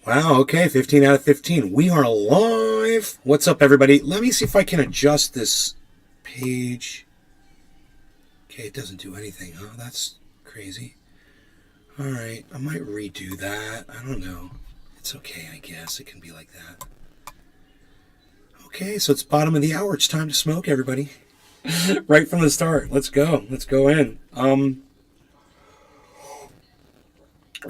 Wow, okay, 15 out of 15. We are live. What's up, everybody? Let me see if I can adjust this page. Okay, it doesn't do anything, huh? That's crazy. All right, I might redo that. I don't know. It's okay, I guess. It can be like that. Okay, so it's bottom of the hour. It's time to smoke, everybody. Right from the start. Let's go. Let's go in. We're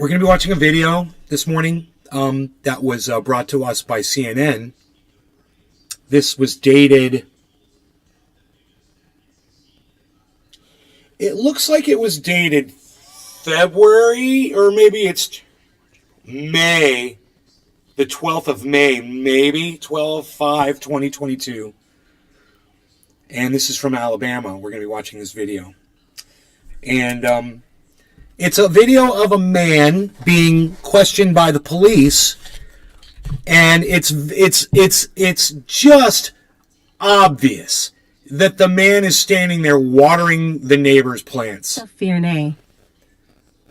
going to be watching a video this morning that was brought to us by CNN. This was dated... It looks like it was dated February, or maybe it's May, the 12th of May, maybe, 12/5/2022. And this is from Alabama. We're going to be watching this video. And it's a video of a man being questioned by the police, and it's just obvious that the man is standing there watering the neighbor's plants. Fear nay.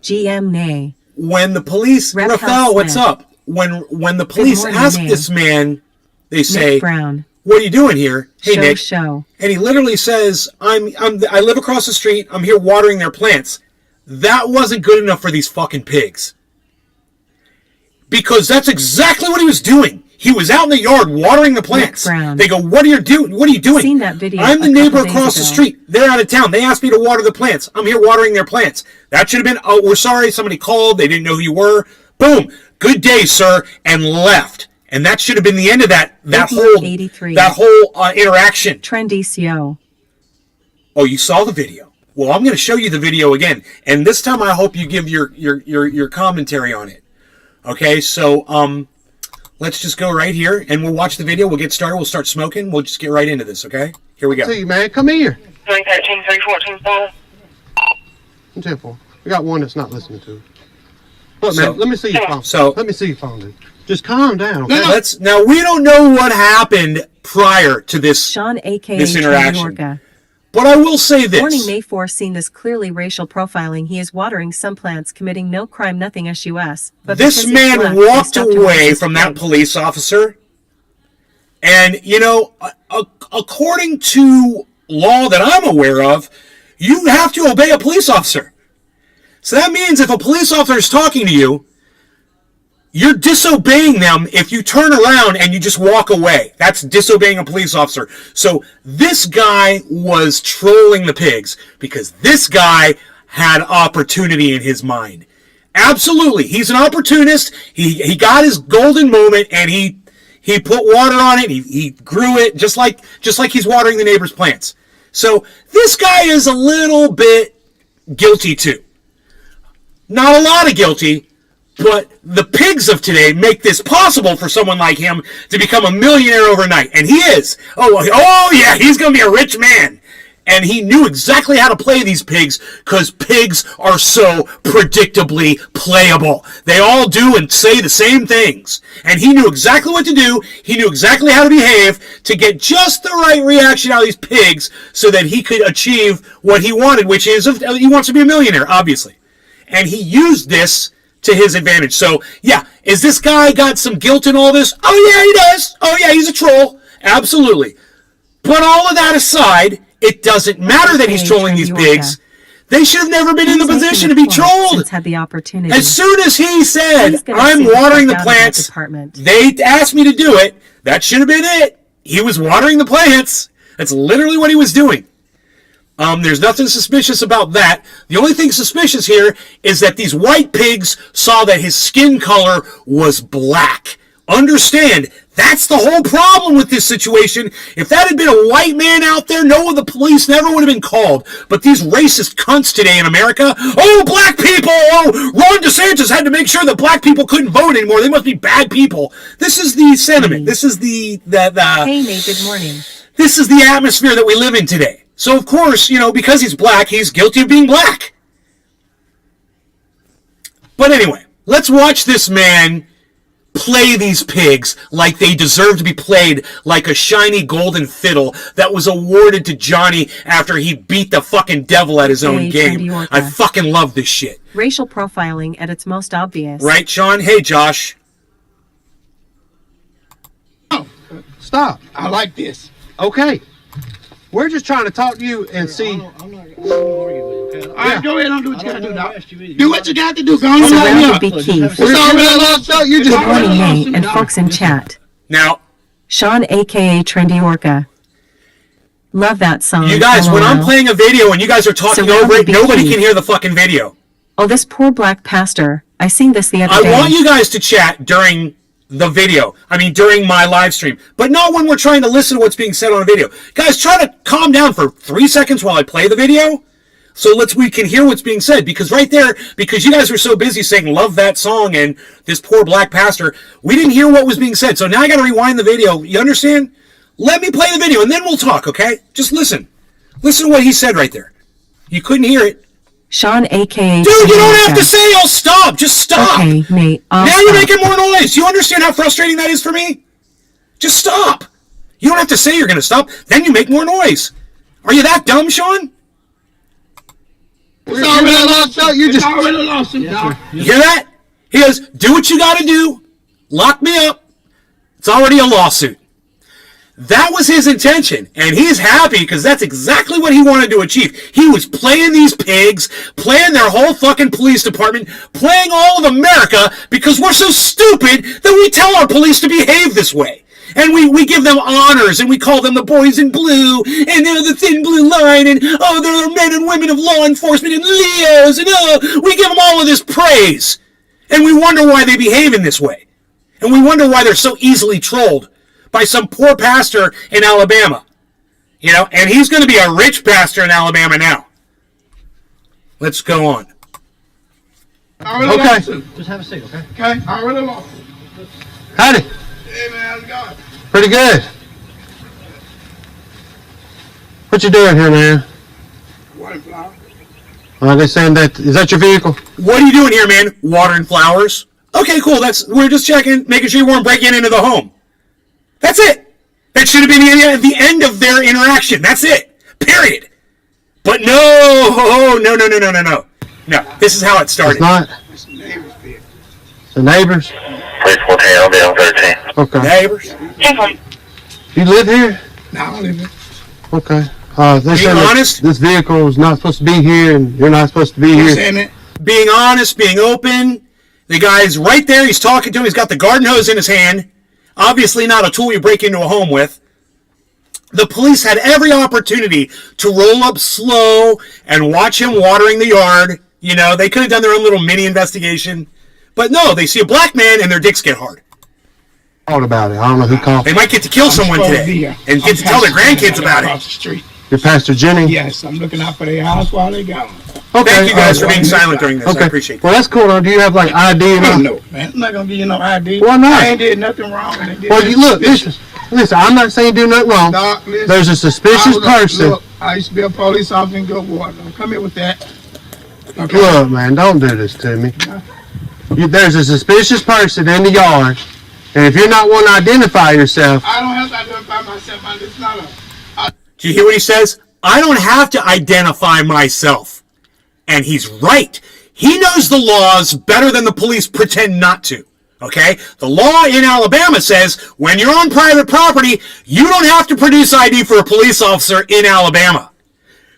GM nay. When the police, Rafael, what's up? When the police ask this man, they say, Nick Brown. "What are you doing here?" Hey, Nick. Show. And he literally says, I live across the street. I'm here watering their plants. That wasn't good enough for these fucking pigs. Because that's exactly what he was doing. He was out in the yard watering the plants. They go, "What are you doing? What are you doing?" Seen that video. I'm the neighbor across the street. They're out of town. They asked me to water the plants. I'm here watering their plants. That should have been, "Oh, we're sorry. Somebody called. They didn't know who you were." Boom. Good day, sir. And left. And that should have been the end of that whole interaction. Trendy CO. Oh, you saw the video. Well, I'm going to show you the video again. And this time I hope you give your commentary on it. Okay, so let's just go right here and we'll watch the video. We'll get started. We'll start smoking. We'll just get right into this, okay? Here we go. See, man, come here. 913 314 10-4. We got one that's not listening to it. Look, man, let me see your phone. Let me see your phone, dude. Just calm down, okay? Now, we don't know what happened prior to this, Sean, a.k.a. this interaction. Yorka. But I will say this. Warning May 4 seen this clearly racial profiling. He is watering some plants, committing no crime, nothing SUS. But this man walked away from that police officer. And, you know, according to law that I'm aware of, you have to obey a police officer. So that means if a police officer is talking to you, you're disobeying them if you turn around and you just walk away. That's disobeying a police officer. So this guy was trolling the pigs because this guy had opportunity in his mind. Absolutely. He's an opportunist. He got his golden moment and he put water on it. He grew it just like he's watering the neighbor's plants. So this guy is a little bit guilty too. Not a lot of guilty. But the pigs of today make this possible for someone like him to become a millionaire overnight. And he is. Oh yeah, he's going to be a rich man. And he knew exactly how to play these pigs because pigs are so predictably playable. They all do and say the same things. And he knew exactly what to do. He knew exactly how to behave to get just the right reaction out of these pigs so that he could achieve what he wanted, which is he wants to be a millionaire, obviously. And he used this to his advantage. So, yeah, is this guy got some guilt in all this? Oh, yeah, he does. Oh, yeah, he's a troll. Absolutely. But all of that aside, it doesn't matter that he's trolling these pigs. They should have never been in the position to be trolled. Had the opportunity. As soon as he said, "I'm watering the plants," they asked me to do it. That should have been it. He was watering the plants. That's literally what he was doing. There's nothing suspicious about that. The only thing suspicious here is that these white pigs saw that his skin color was black. Understand, that's the whole problem with this situation. If that had been a white man out there, no, the police never would have been called. But these racist cunts today in America, oh, black people, oh, Ron DeSantis had to make sure that black people couldn't vote anymore. They must be bad people. This is the sentiment. This is the Hey, Nate, good morning. This is the atmosphere that we live in today. So, of course, you know, because he's black, he's guilty of being black. But anyway, let's watch this man play these pigs like they deserve to be played like a shiny golden fiddle that was awarded to Johnny after he beat the fucking devil at his own game. I fucking love this shit. Racial profiling at its most obvious. Right, Sean? Hey, Josh. Stop. I like this. Okay. We're just trying to talk to you and see. I'm not arguing with you. All right, go ahead and do what you got to do, Doc. Do what you got to do. Go on, Surrounded be Keith. We're already lost out. You just Good morning, Nate, and folks in chat. Now, Sean, aka Trendy Orca. Love that song. you guys, when I'm LOL. playing a video and you guys are talking Surrounded over it, be nobody Keith. can hear the fucking video. Oh, this poor black pastor. I seen this the other I day. want you guys to chat during the video. I mean, during my live stream. But not when we're trying to listen to what's being said on a video. Guys, try to calm down for 3 seconds while I play the video. So we can hear what's being said. Because right there, because you guys were so busy saying, love that song, and this poor black pastor, we didn't hear what was being said. So now I got to rewind the video. You understand? Let me play the video, and then we'll talk, okay? Just listen. Listen to what he said right there. You couldn't hear it. Sean, aka Dude, you Trendy don't have Orca. to say, "Oh, stop." Just stop. Okay, Nate. I'll Now you're stop. making more noise. You understand how frustrating that is for me? Just stop. You don't have to say you're going to stop. Then you make more noise. Are you that dumb, Sean? We're already lost out. You just. already lost him, Doc. You hear that? He goes, do what you got to do. Lock me up. It's already a lawsuit. That was his intention, and he's happy because that's exactly what he wanted to achieve. He was playing these pigs, playing their whole fucking police department, playing all of America because we're so stupid that we tell our police to behave this way. And we give them honors, and we call them the boys in blue, and they're the thin blue line, and oh, they're the men and women of law enforcement, and Leos, and oh, we give them all of this praise. And we wonder why they behave in this way. And we wonder why they're so easily trolled by some poor pastor in Alabama. You know, and he's going to be a rich pastor in Alabama now. Let's go on. I already Okay. lost him. Just have a seat, okay? Okay, I already lost him. Howdy. Hey, man, how's it going? Pretty good. What you doing here, man? Water flower. They saying that is that your vehicle? What are you doing here, man? Watering flowers? Okay, cool. We're just checking, making sure you weren't breaking into the home. That's it. That should have been the end of their interaction. That's it. Period. But no. No, this is how it started. It's not. It's the neighbor's vehicle. The neighbors. Please 14, I'll be on 13. Okay. Neighbors. You live here? No, I don't live here. Okay. They Being said that honest? this vehicle is not supposed to be here, and you're not supposed to be You here. saying that? Being honest, being open. The guy's right there. He's talking to him. He's got the garden hose in his hand. Obviously not a tool you break into a home with. The police had every opportunity to roll up slow and watch him watering the yard. You know, they could have done their own little mini investigation. But no, they see a black man and their dicks get hard. Thought about it. I don't know who called. They might get to kill someone supposed to today be, and get to tell their grandkids about Across it. the street. Your Pastor Jenny. Yes, I'm looking out for their house while they gone. Okay. Thank you guys for all right. being silent during this. Okay. I appreciate Well, that. that's cool. Now, do you have like ID and I all? don't know, man. I'm not gonna give you no ID. Why not? I ain't did nothing wrong. They did Well, you look. Listen. I'm not saying do nothing wrong. Doc, listen, There's a suspicious person. Look, I used to be a police officer in Goodwater. Don't come here with that. Okay. Look, man, don't do this to me. There's a suspicious person in the yard, and if you're not one to identify yourself, I don't have to identify myself. It's not a. Do you hear what he says? I don't have to identify myself. And he's right. He knows the laws better than the police pretend not to. Okay? The law in Alabama says when you're on private property, you don't have to produce ID for a police officer in Alabama.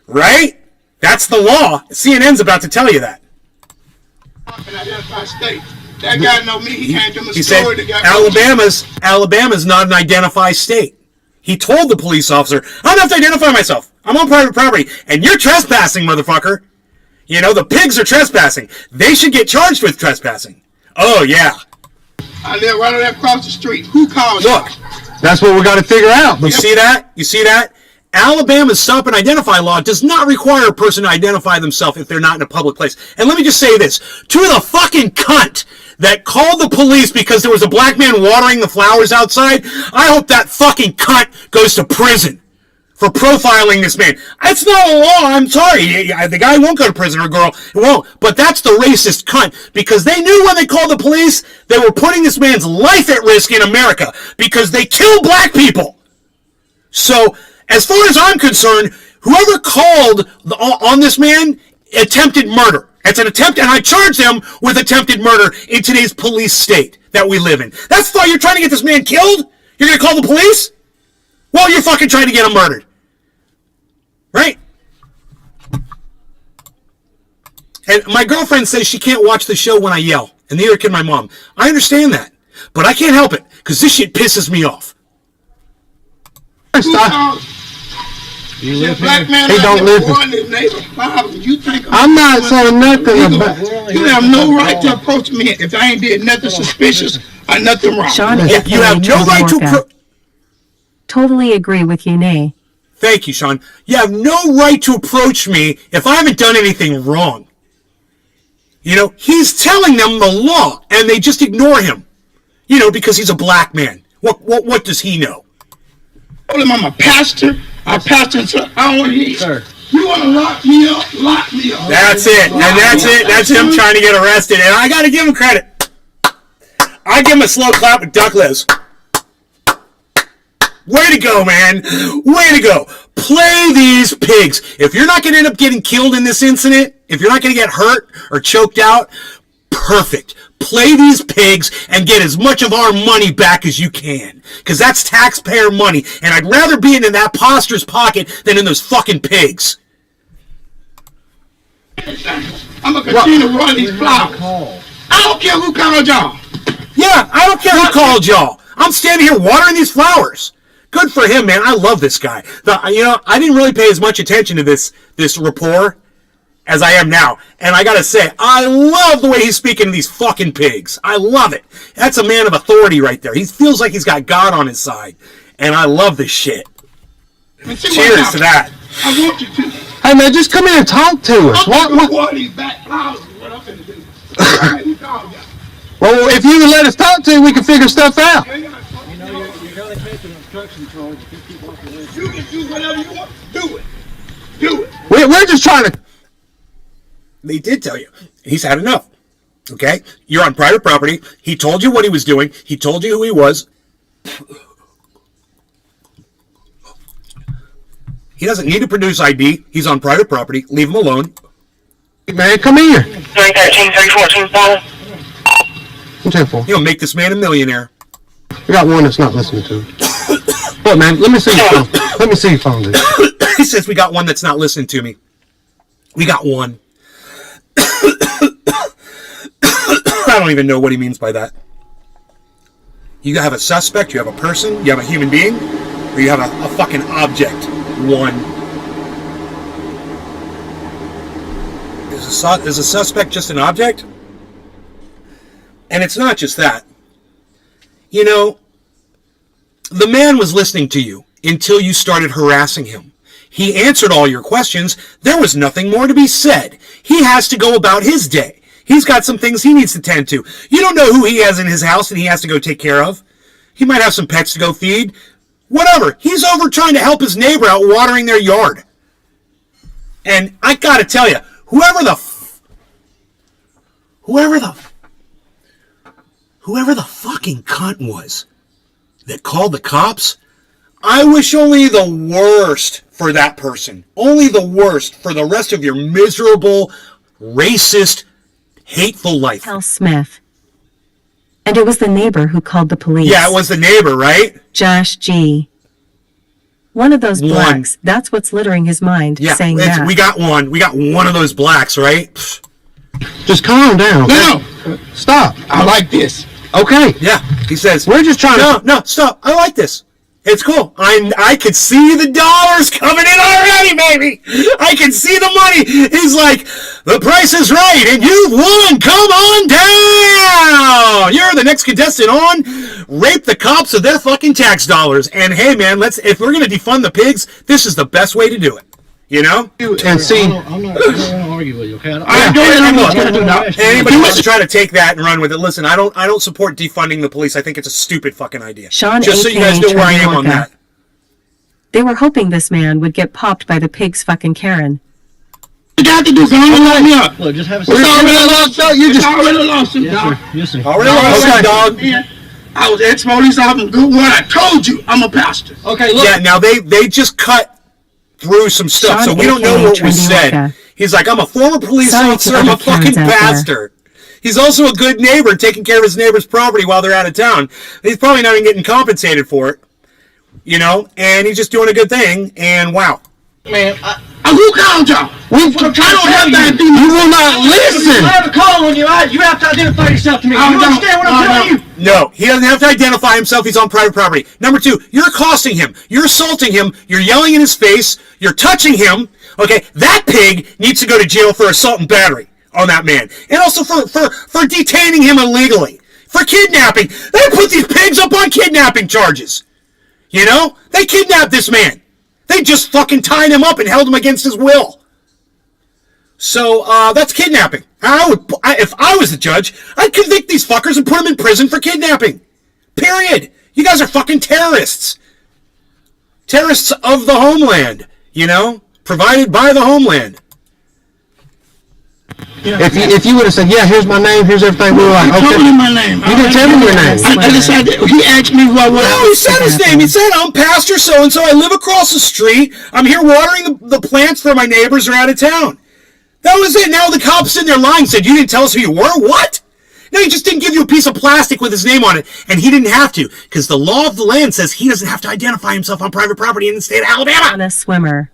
Right? That's the law. CNN's about to tell you that. And identify state. That guy know me. He can't do my He said story. The guy Alabama's not an identified state. He told the police officer, I don't have to identify myself. I'm on private property. And you're trespassing, motherfucker. You know, the pigs are trespassing. They should get charged with trespassing. Oh, yeah. I live right there across the street. Who calls Look, that's what we got to figure out. you see that? You see that? Alabama's stop and identify law does not require a person to identify themselves if they're not in a public place. And let me just say this. To the fucking cunt that called the police because there was a black man watering the flowers outside, I hope that fucking cunt goes to prison for profiling this man. It's not a law. I'm sorry. The guy won't go to prison, or girl. It won't. But that's the racist cunt, because they knew when they called the police they were putting this man's life at risk in America because they kill black people. So, as far as I'm concerned, whoever called on this man attempted murder. It's an attempt, and I charge them with attempted murder in today's police state that we live in. That's why you're trying to get this man killed? You're going to call the police? Well, you're fucking trying to get him murdered. Right? And my girlfriend says she can't watch the show when I yell, and neither can my mom. I understand that, but I can't help it, because this shit pisses me off. You live black man he don't live here. I'm not saying nothing about. You have no right to approach me if I ain't did nothing suspicious or nothing wrong. Sean, You have no right to totally agree with you, Nay. Thank you, Sean. You have no right to approach me if I haven't done anything wrong. You know, he's telling them the law, and they just ignore him. You know, because he's a black man. What does he know? I told him I'm a pastor. I pastor, and so I don't want to hear you. Sir. You want to lock me up? Lock me up. That's it. And that's it. That's him trying to get arrested. And I got to give him credit. I give him a slow clap with duck lips. Way to go, man. Way to go. Play these pigs. If you're not going to end up getting killed in this incident, if you're not going to get hurt or choked out, perfect. Play these pigs and get as much of our money back as you can. Because that's taxpayer money. And I'd rather be in that poster's pocket than in those fucking pigs. I'm going to continue to run these flowers. I don't care who called y'all. Yeah, I don't care who called y'all. I'm standing here watering these flowers. Good for him, man. I love this guy. I didn't really pay as much attention to this rapport as I am now. And I gotta say, I love the way he's speaking to these fucking pigs. I love it. That's a man of authority right there. He feels like he's got God on his side. And I love this shit. Cheers to that. I want you to. Hey, man, just come here and talk to us. What these back flowers is what I'm finna do. Who called y'all? Well, if you would let us talk to you, we can figure stuff out. You know, you're going to take an obstruction charge if you keep walking away. You can do whatever you want. Do it. Do it. We're just trying to... They did tell you. He's had enough. Okay? You're on private property. He told you what he was doing. He told you who he was. He doesn't need to produce ID. He's on private property. Leave him alone. Hey, man, come here. 313, 314, follow. I'm 10-4. He'll make this man a millionaire. We got one that's not listening to it. What, man? Let me see your phone. Let me see your phone, dude. He says we got one that's not listening to me. We got one. I don't even know what he means by that. You have a suspect, you have a person, you have a human being, or you have a fucking object. One. Is a suspect just an object? And it's not just that. You know, the man was listening to you until you started harassing him. He answered all your questions. There was nothing more to be said. He has to go about his day. He's got some things he needs to tend to. You don't know who he has in his house and he has to go take care of. He might have some pets to go feed. Whatever. He's over trying to help his neighbor out watering their yard. And I gotta tell you, whoever the fucking cunt was that called the cops, I wish only the worst for that person. Only the worst for the rest of your miserable, racist, hateful life. Tell Smith. And it was the neighbor who called the police. Yeah, it was the neighbor, right? Josh G. One of those blacks. That's what's littering his mind, Yeah, saying that. we got one. We got one of those blacks, right? Just calm down. No. Stop. I like this. Okay. Yeah, he says, We're just trying to... No, stop. I like this. It's cool. I could see the dollars coming in already, baby. I can see the money. He's like, the price is right, and you've won. Come on down. You're the next contestant on Rape the Cops of their fucking tax dollars. And hey, man, if we're gonna defund the pigs, this is the best way to do it. You know? And see... I'm not going to argue with you, okay? Anybody wants to try to take that and run with it, listen, I don't support defunding the police. I think it's a stupid fucking idea. Sean, just so you guys know where I am on that. They were hoping this man would get popped by the pig's fucking Karen. You got to do something. Lock me up. Look, just have a It's already a lawsuit. It's already a lawsuit, dog. Yes, sir. Already lawsuit, dog. I was ex-police officer. Good one. I told you I'm a pastor. Okay, look. Yeah, now they just cut through some stuff, Sean, so we don't know what was said. Trendy He's like, I'm a former police officer, I'm a fucking pastor. He's also a good neighbor, taking care of his neighbor's property while they're out of town. He's probably not even getting compensated for it, you know, and he's just doing a good thing, and wow. Man, who called y'all? I don't have that. You will not listen. I have a call on you. You have to identify yourself to me. You understand what I'm telling you? No, he doesn't have to identify himself. He's on private property. Number two, you're accosting him. You're assaulting him. You're yelling in his face. You're touching him. Okay, that pig needs to go to jail for assault and battery on that man. And also for detaining him illegally. For kidnapping. They put these pigs up on kidnapping charges. You know? They kidnapped this man. They just fucking tied him up and held him against his will. So, that's kidnapping. If I was the judge, I'd convict these fuckers and put them in prison for kidnapping. Period. You guys are fucking terrorists. Terrorists of the homeland, you know? Provided by the homeland. If you would have said, yeah, here's my name, here's everything, we were like, okay. You told me my name. You didn't tell me your name. He asked me what was. No, he said his name. He said, I'm Pastor so-and-so. I live across the street. I'm here watering the plants for my neighbors who are out of town. That was it. Now the cops in there lying said, you didn't tell us who you were? What? No, he just didn't give you a piece of plastic with his name on it, and he didn't have to, because the law of the land says he doesn't have to identify himself on private property in the state of Alabama. On a swimmer.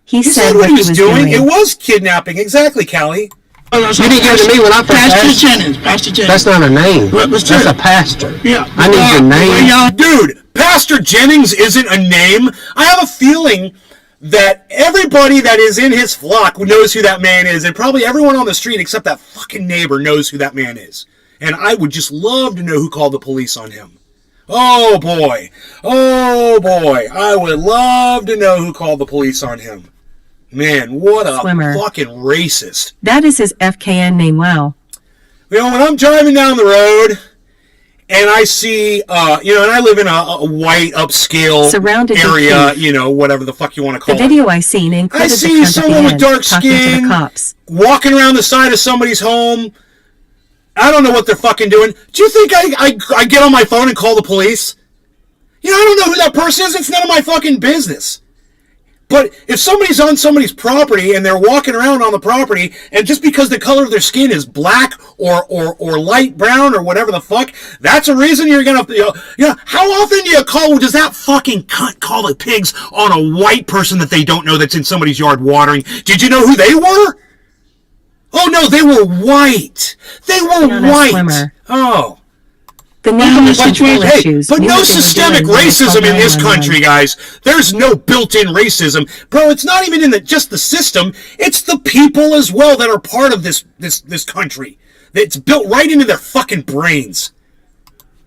He said what he was doing. It was kidnapping. Exactly, Callie. You didn't give it to me when I first asked. Pastor Jennings. That's not a name. That's a pastor. Yeah. I need your name. Dude, Pastor Jennings isn't a name. I have a feeling that everybody that is in his flock knows who that man is, and probably everyone on the street except that fucking neighbor knows who that man is. And I would just love to know who called the police on him. Oh boy. Oh boy. I would love to know who called the police on him. Man, what a fucking racist. That is his FKN name, wow. You know, when I'm driving down the road and I see, and I live in a white upscale surrounded area, whatever the fuck you want to call it. The video I seen included I see someone with dark skin walking around the side of somebody's home. I don't know what they're fucking doing. Do you think I get on my phone and call the police? I don't know who that person is. It's none of my fucking business. But if somebody's on somebody's property and they're walking around on the property, and just because the color of their skin is black or light brown or whatever the fuck, that's a reason you're gonna, how often do you does that fucking cunt call the pigs on a white person that they don't know that's in somebody's yard watering? Did you know who they were? Oh no, they were white. They were white. Oh. The issues. But no systemic racism in this country, guys. There's no built-in racism. Bro, it's not even in just the system. It's the people as well that are part of this country. It's built right into their fucking brains.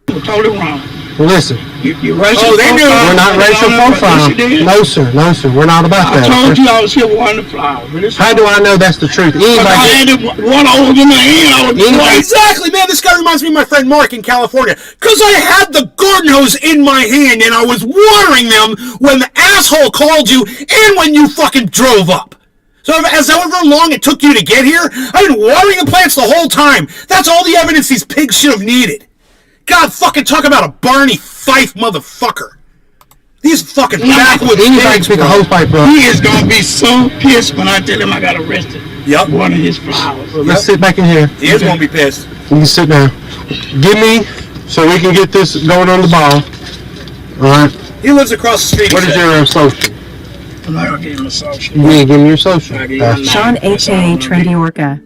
You're totally wrong. Well, listen. You're racial. Oh, they knew. We're not racial profiling. No, sir. We're not about that. I told you I was here watering the flowers. How do I know that's the truth? I had one over in my hand. Exactly, man. This guy reminds me of my friend Mark in California. Because I had the garden hose in my hand and I was watering them when the asshole called you and when you fucking drove up. So as however long it took you to get here, I've been watering the plants the whole time. That's all the evidence these pigs should have needed. God, fucking talk about a Barney Fife motherfucker. These fucking backwoods pigs, bro. He is going to be so pissed when I tell him I got arrested. Yep. One of his flowers. Well, let's sit back in here. He is going to be pissed. You can sit down. Give me, so we can get this going on the ball. All right. He lives across the street. What is your social? I'm not going to give him a social. You need to give me your social. Sean H.A. Trendy Orca.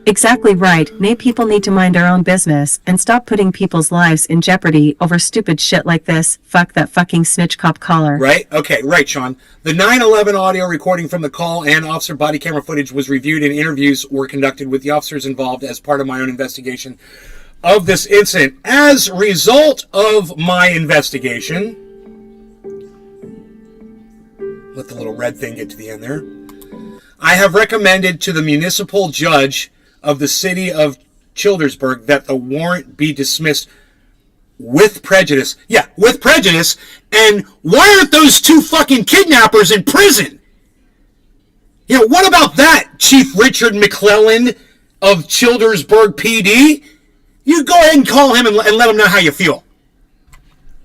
Exactly right. Nay, people need to mind their own business and stop putting people's lives in jeopardy over stupid shit like this. Fuck that fucking snitch cop caller. Right? Okay, right, Sean. The 9/11 audio recording from the call and officer body camera footage was reviewed and interviews were conducted with the officers involved as part of my own investigation of this incident. As a result of my investigation, let the little red thing get to the end there, I have recommended to the municipal judge of the city of Childersburg that the warrant be dismissed with prejudice. Yeah, with prejudice. And why aren't those two fucking kidnappers in prison? What about that, Chief Richard McClellan of Childersburg PD? You go ahead and call him and let him know how you feel.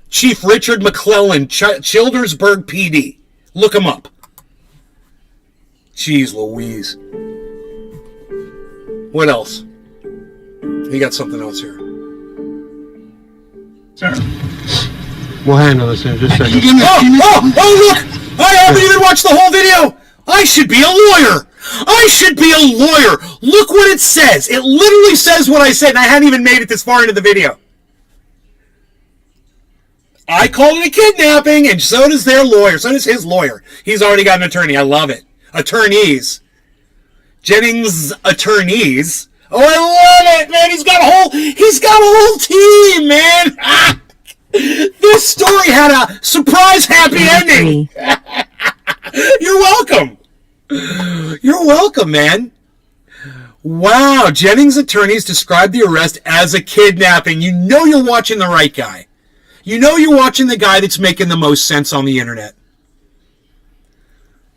Chief Richard McClellan, Childersburg PD. Look him up. Jeez Louise. What else? You got something else here. Sir. We'll handle this in just a second. Give me a few minutes. Oh, look! I haven't even watched the whole video! I should be a lawyer! I should be a lawyer! Look what it says! It literally says what I said, and I hadn't even made it this far into the video. I called it a kidnapping, and so does their lawyer. So does his lawyer. He's already got an attorney. I love it. Attorneys. Jennings attorneys. Oh, I love it, man. He's got a whole team, man. Ah, this story had a surprise happy ending. You're welcome. You're welcome, man. Wow, Jennings attorneys described the arrest as a kidnapping. You know you're watching the right guy. You know you're watching the guy that's making the most sense on the internet.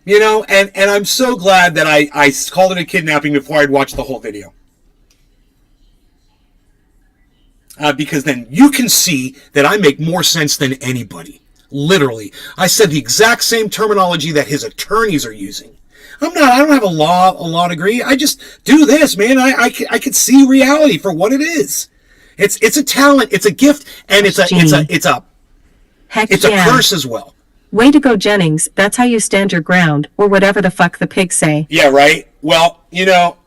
You know, and I'm so glad that I called it a kidnapping before I'd watched the whole video. Because then you can see that I make more sense than anybody. Literally. I said the exact same terminology that his attorneys are using. I don't have a law degree. I just do this, man. I can see reality for what it is. It's a talent, it's a gift, and it's a curse as well. Way to go, Jennings. That's how you stand your ground, or whatever the fuck the pigs say. Yeah, right? Well, you know,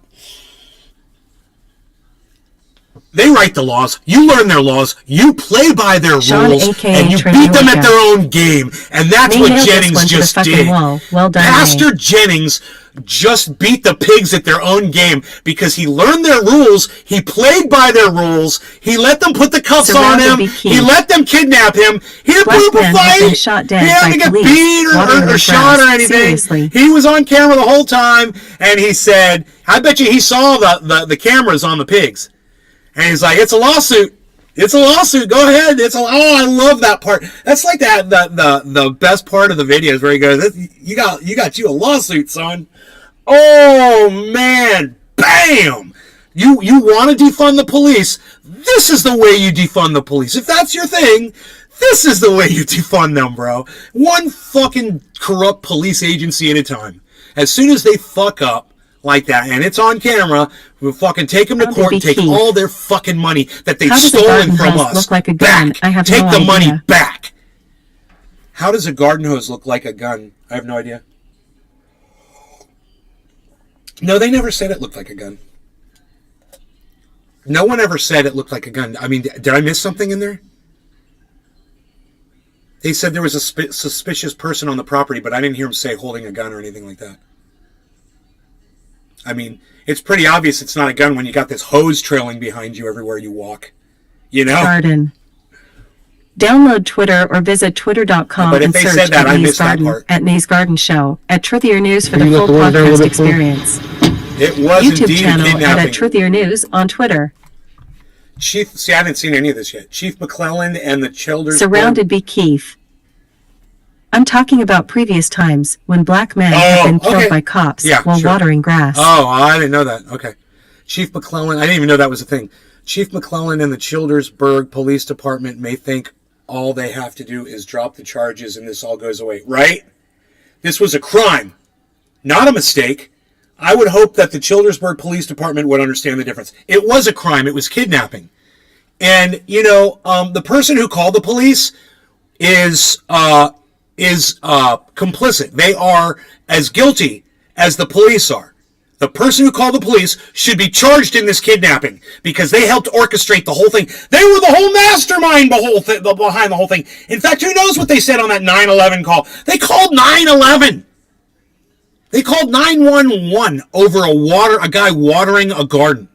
they write the laws, you learn their laws, you play by their rules, and you beat them at their own game. And that's what Jennings just did. Well done, Pastor Jennings just beat the pigs at their own game because he learned their rules, he played by their rules, he let them put the cuffs on him, he let them kidnap him, he didn't put up a fight, he didn't get beat or shot or anything. Seriously. He was on camera the whole time, and he said, I bet you he saw the cameras on the pigs. And he's like, it's a lawsuit. It's a lawsuit. Go ahead. I love that part. That's like the best part of the video is where he goes, you got a lawsuit, son. Oh man. Bam. You want to defund the police. This is the way you defund the police. If that's your thing, this is the way you defund them, bro. One fucking corrupt police agency at a time. As soon as they fuck up like that, and it's on camera, we'll fucking take them to court and take all their fucking money that they've stolen from us. Look like a gun? Back. I have take no the idea. money back. How does a garden hose look like a gun? I have no idea. No, they never said it looked like a gun. No one ever said it looked like a gun. I mean, did I miss something in there? They said there was a suspicious person on the property, but I didn't hear him say holding a gun or anything like that. I mean, it's pretty obvious it's not a gun when you got this hose trailing behind you everywhere you walk. You know? Garden. Download Twitter or visit twitter.com and search at Nays Garden Show at Truthier News for the full podcast experience. It was YouTube indeed channel kidnapping. at Truthier News on Twitter. I haven't seen any of this yet. Chief McClellan and the Childers. Surrounded by Keith. I'm talking about previous times when black men have been killed by cops while watering grass. Oh, I didn't know that. Okay. Chief McClellan, I didn't even know that was a thing. Chief McClellan and the Childersburg Police Department may think all they have to do is drop the charges and this all goes away. Right? This was a crime, not a mistake. I would hope that the Childersburg Police Department would understand the difference. It was a crime. It was kidnapping. And, you know, the person who called the police is complicit. They are as guilty as the police are. The person who called the police should be charged in this kidnapping because they helped orchestrate the whole thing. They were the whole mastermind behind the whole thing. In fact, who knows what they said on that 9/11 call? They called 9/11. They called 911 over a guy watering a garden.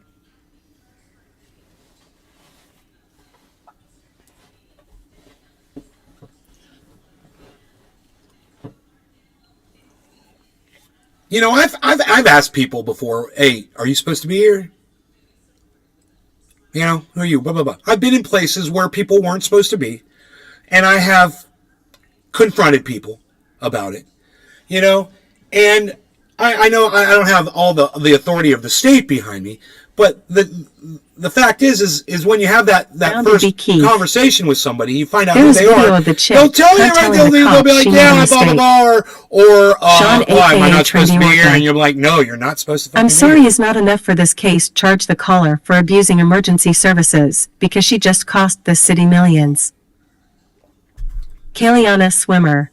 You know, I've asked people before, hey, are you supposed to be here? You know, who are you? Blah, blah, blah. I've been in places where people weren't supposed to be, and I have confronted people about it. You know, and I know I don't have all the authority of the state behind me, But the fact is when you have that first conversation with somebody, you find out who they are. They'll tell you right. They'll be like, yeah, blah blah blah, or why am I not supposed to be here? And you're like, no, you're not supposed to. I'm sorry is not enough for this case. Charge the caller for abusing emergency services because she just cost the city millions. Kaliana Swimmer.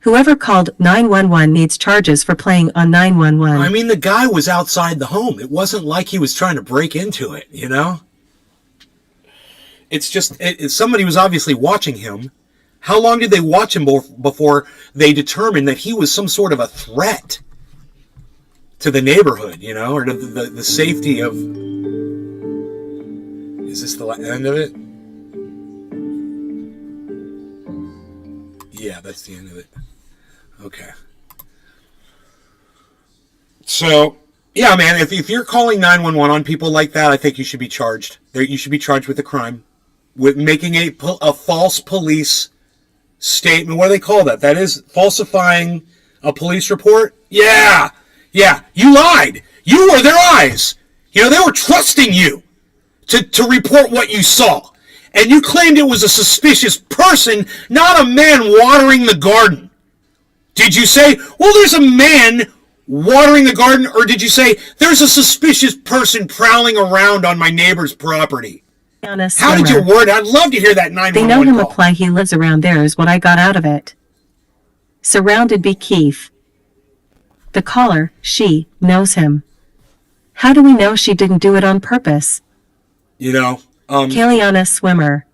Whoever called 911 needs charges for playing on 911. I mean, the guy was outside the home. It wasn't like he was trying to break into it, you know? It's just, somebody was obviously watching him. How long did they watch him before they determined that he was some sort of a threat to the neighborhood, you know, or to the safety of... Is this the end of it? Yeah, that's the end of it. Okay. So, yeah, man, if you're calling 911 on people like that, I think you should be charged. You should be charged with a crime. With making a false police statement. What do they call that? That is falsifying a police report? Yeah. Yeah. You lied. You were their eyes. You know, they were trusting you to report what you saw. And you claimed it was a suspicious person, not a man watering the garden. Did you say, well, there's a man watering the garden? Or did you say, there's a suspicious person prowling around on my neighbor's property? How did you word it? I'd love to hear that 911 They know him call. Apply he lives around there is what I got out of it. Surrounded by Keith. The caller, she, knows him. How do we know she didn't do it on purpose? You know, Kaliana Swimmer.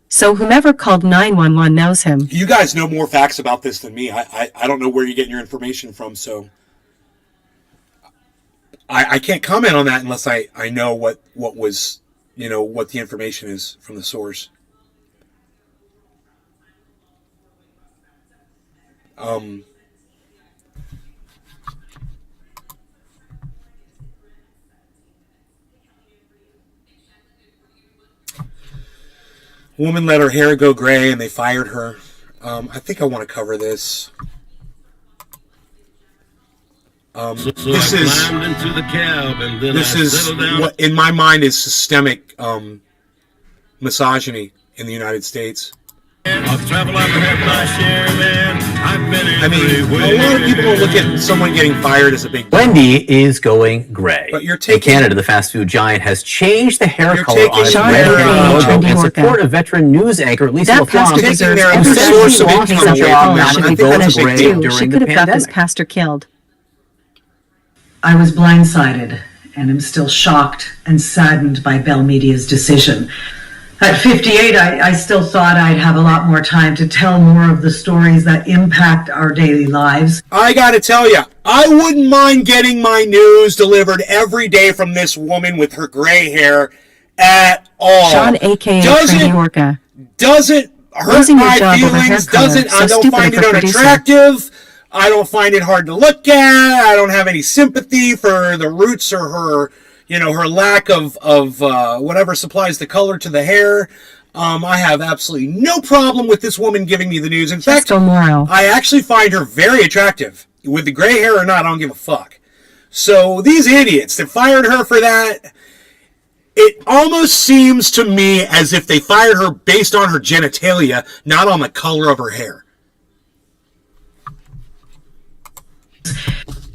So whomever called 911 knows him. You guys know more facts about this than me. I don't know where you're getting your information from, so I can't comment on that unless I know what was, you know, what the information is from the source. Woman let her hair go gray and they fired her. I think I want to cover this. This is what, in my mind, is systemic misogyny in the United States. I mean, a lot of people look at someone getting fired as a big deal. Wendy is going gray. But you're taking... In Canada, the fast food giant has changed the hair color on its Sean red Baker, logo in support of veteran news anchor Lisa That LaFlamme. pastor deserves their every source of penny income of away from them. should I be think that's a punished big too. deal. She could have got this pastor killed. I was blindsided and am still shocked and saddened by Bell Media's decision. At 58, I still thought I'd have a lot more time to tell more of the stories that impact our daily lives. I gotta tell you, I wouldn't mind getting my news delivered every day from this woman with her gray hair at all. Sean, a.k.a. Trendy Orca. Doesn't hurt Losing your my job over hair feelings, color, doesn't, so I don't stupid find of it a producer. unattractive. I don't find it hard to look at. I don't have any sympathy for the roots or her, you know, her lack of whatever supplies the color to the hair. I have absolutely no problem with this woman giving me the news. In fact, I actually find her very attractive. With the gray hair or not, I don't give a fuck. So these idiots that fired her for that, it almost seems to me as if they fired her based on her genitalia, not on the color of her hair.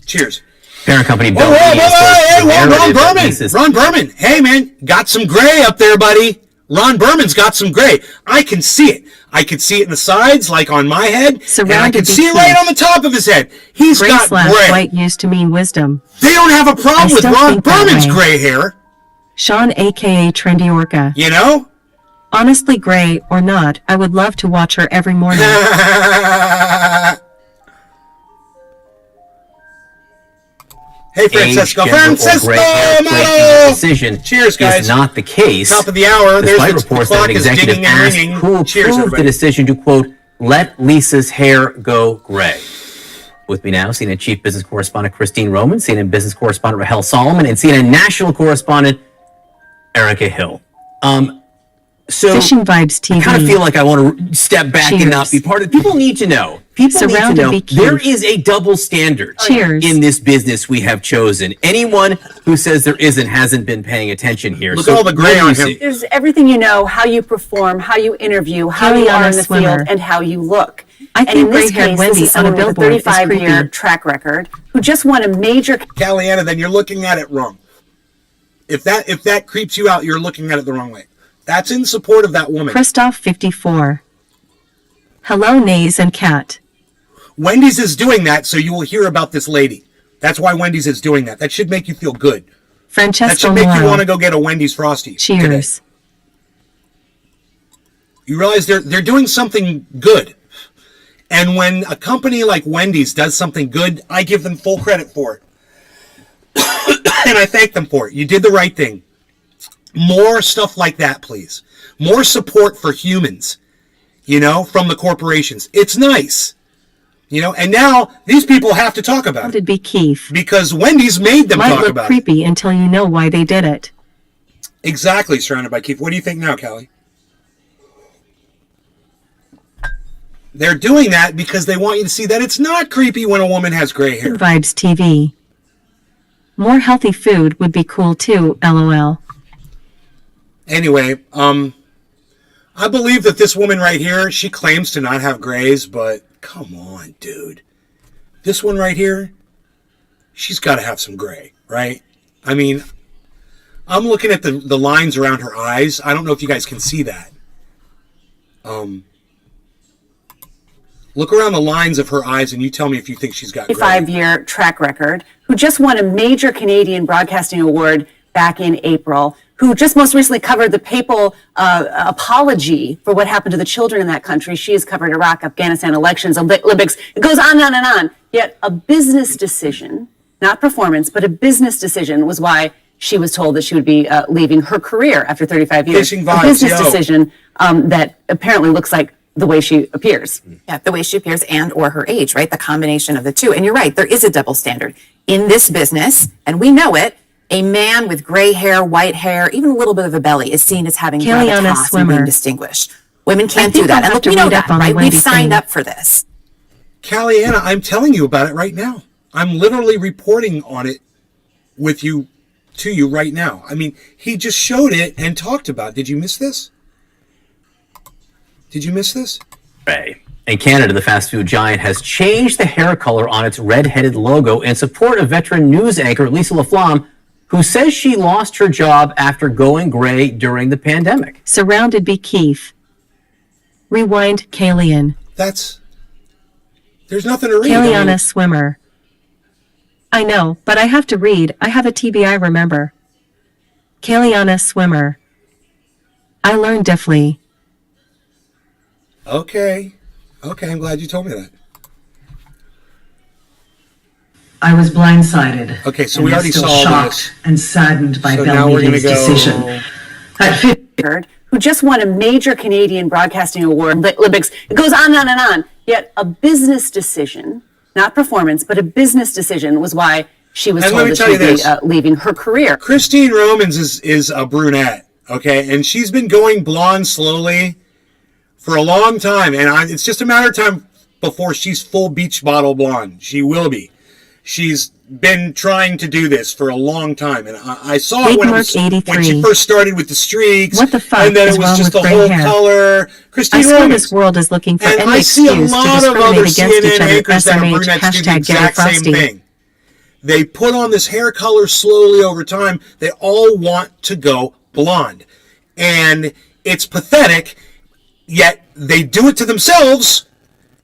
Cheers. Parent company Bell Ron Berman. Hey, man, got some gray up there, buddy. Ron Berman's got some gray. I can see it. I can see it in the sides, like on my head, and I can see it right on the top of his head. He's got gray. White used to mean wisdom. They don't have a problem with Ron Berman's gray hair. Sean, a.k.a. Trendy Orca. You know? Honestly, gray or not, I would love to watch her every morning. Hey, Francesco. Decision cheers, guys. Is not the case. Top of the hour. Despite reports that an executive asked who approved the decision to, quote, let Lisa's hair go gray. With me now, CNN Chief Business Correspondent Christine Roman, CNN Business Correspondent Rahel Solomon, and CNN National Correspondent Erica Hill. So Fishing Vibes TV. I kind of feel like I want to step back and not be part of it. People need to know. People need to Surrounded know by Keith. there is a double standard Cheers. in this business we have chosen. Anyone who says there isn't hasn't been paying attention here. Look at all the gray what do on you him. see? There's everything you know, how you perform, how you interview, how you are in the field, and how you look. I And think in this gray-haired case, Wendy this is on a someone with a billboard is 35-year creepy. track record who just won a major Caliana, then you're looking at it wrong. If that creeps you out, you're looking at it the wrong way. That's in support of that woman. Christoph 54. Hello, Nays and Cat. Wendy's is doing that, so you will hear about this lady. That's why Wendy's is doing that. That should make you feel good. That Francesco should make you Moro. want to go get a Wendy's Frosty. Cheers. Today. You realize they're doing something good. And when a company like Wendy's does something good, I give them full credit for it. And I thank them for it. You did the right thing. More stuff like that, please. More support for humans, from the corporations. It's nice. And now these people have to talk about It'd it. be Keith. Because Wendy's made them Might talk look about creepy until you know why they did it. it. Exactly, surrounded by Keith. What do you think now, Callie? They're doing that because they want you to see that it's not creepy when a woman has gray hair. Vibes TV. More healthy food would be cool too, lol. Anyway, I believe that this woman right here, she claims to not have grays, but come on, dude. This one right here, she's got to have some gray, right? I mean, I'm looking at the lines around her eyes. I don't know if you guys can see that. Look around the lines of her eyes and you tell me if you think she's got gray. 5-year track record, who just won a major Canadian Broadcasting Award back in April, who just most recently covered the papal apology for what happened to the children in that country. She has covered Iraq, Afghanistan, elections, Olympics. It goes on and on and on. Yet a business decision, not performance, but a business decision was why she was told that she would be leaving her career after 35 years. Fishing A vibes, business yo. decision that apparently looks like the way she appears. Yeah, the way she appears and or her age, right? The combination of the two. And you're right, there is a double standard in this business, and we know it. A man with gray hair, white hair, even a little bit of a belly is seen as having Kiliana gravitas and Swimmer. being distinguished. Women I can't think do that. I'll And have look, to we know read that, up on the right? We've Wendy signed thing. up for this. Caliana, I'm telling you about it right now. I'm literally reporting on it to you right now. I mean, he just showed it and talked about it. Did you miss this? Did you miss this? Gray. In Canada, the fast food giant has changed the hair color on its red-headed logo in support of veteran news anchor Lisa LaFlamme, who says she lost her job after going gray during the pandemic. Surrounded by Keith. Rewind Kalian. There's nothing to read. Kaliana Swimmer. I know, but I have to read. I have a TBI, remember. Kaliana Swimmer. I learned diffly. Okay, I'm glad you told me that. I was blindsided. Okay, so and we am already still saw shocked this. and saddened by So Bell now we're gonna Media's go- decision. At 50, who just won a major Canadian Broadcasting Award, Olympics. It goes on and on and on. Yet a business decision, not performance, but a business decision was why she was And let told me that tell she you would be this. leaving her career. Christine Romans is a brunette, okay? And she's been going blonde slowly for a long time. And it's just a matter of time before she's full beach bottle blonde. She will be. She's been trying to do this for a long time. And I saw it Big when, Mark when 83. she first started with the streaks. What the fuck And then is it was wrong just with the gray whole hair? color. I Christine swear Romans. this world is looking for And any I see a excuse to lot of other discriminate against each CNN other. anchors that are SMH, brunettes do the hashtag Gary exact same Frosty. thing. They put on this hair color slowly over time. They all want to go blonde. And it's pathetic, yet they do it to themselves.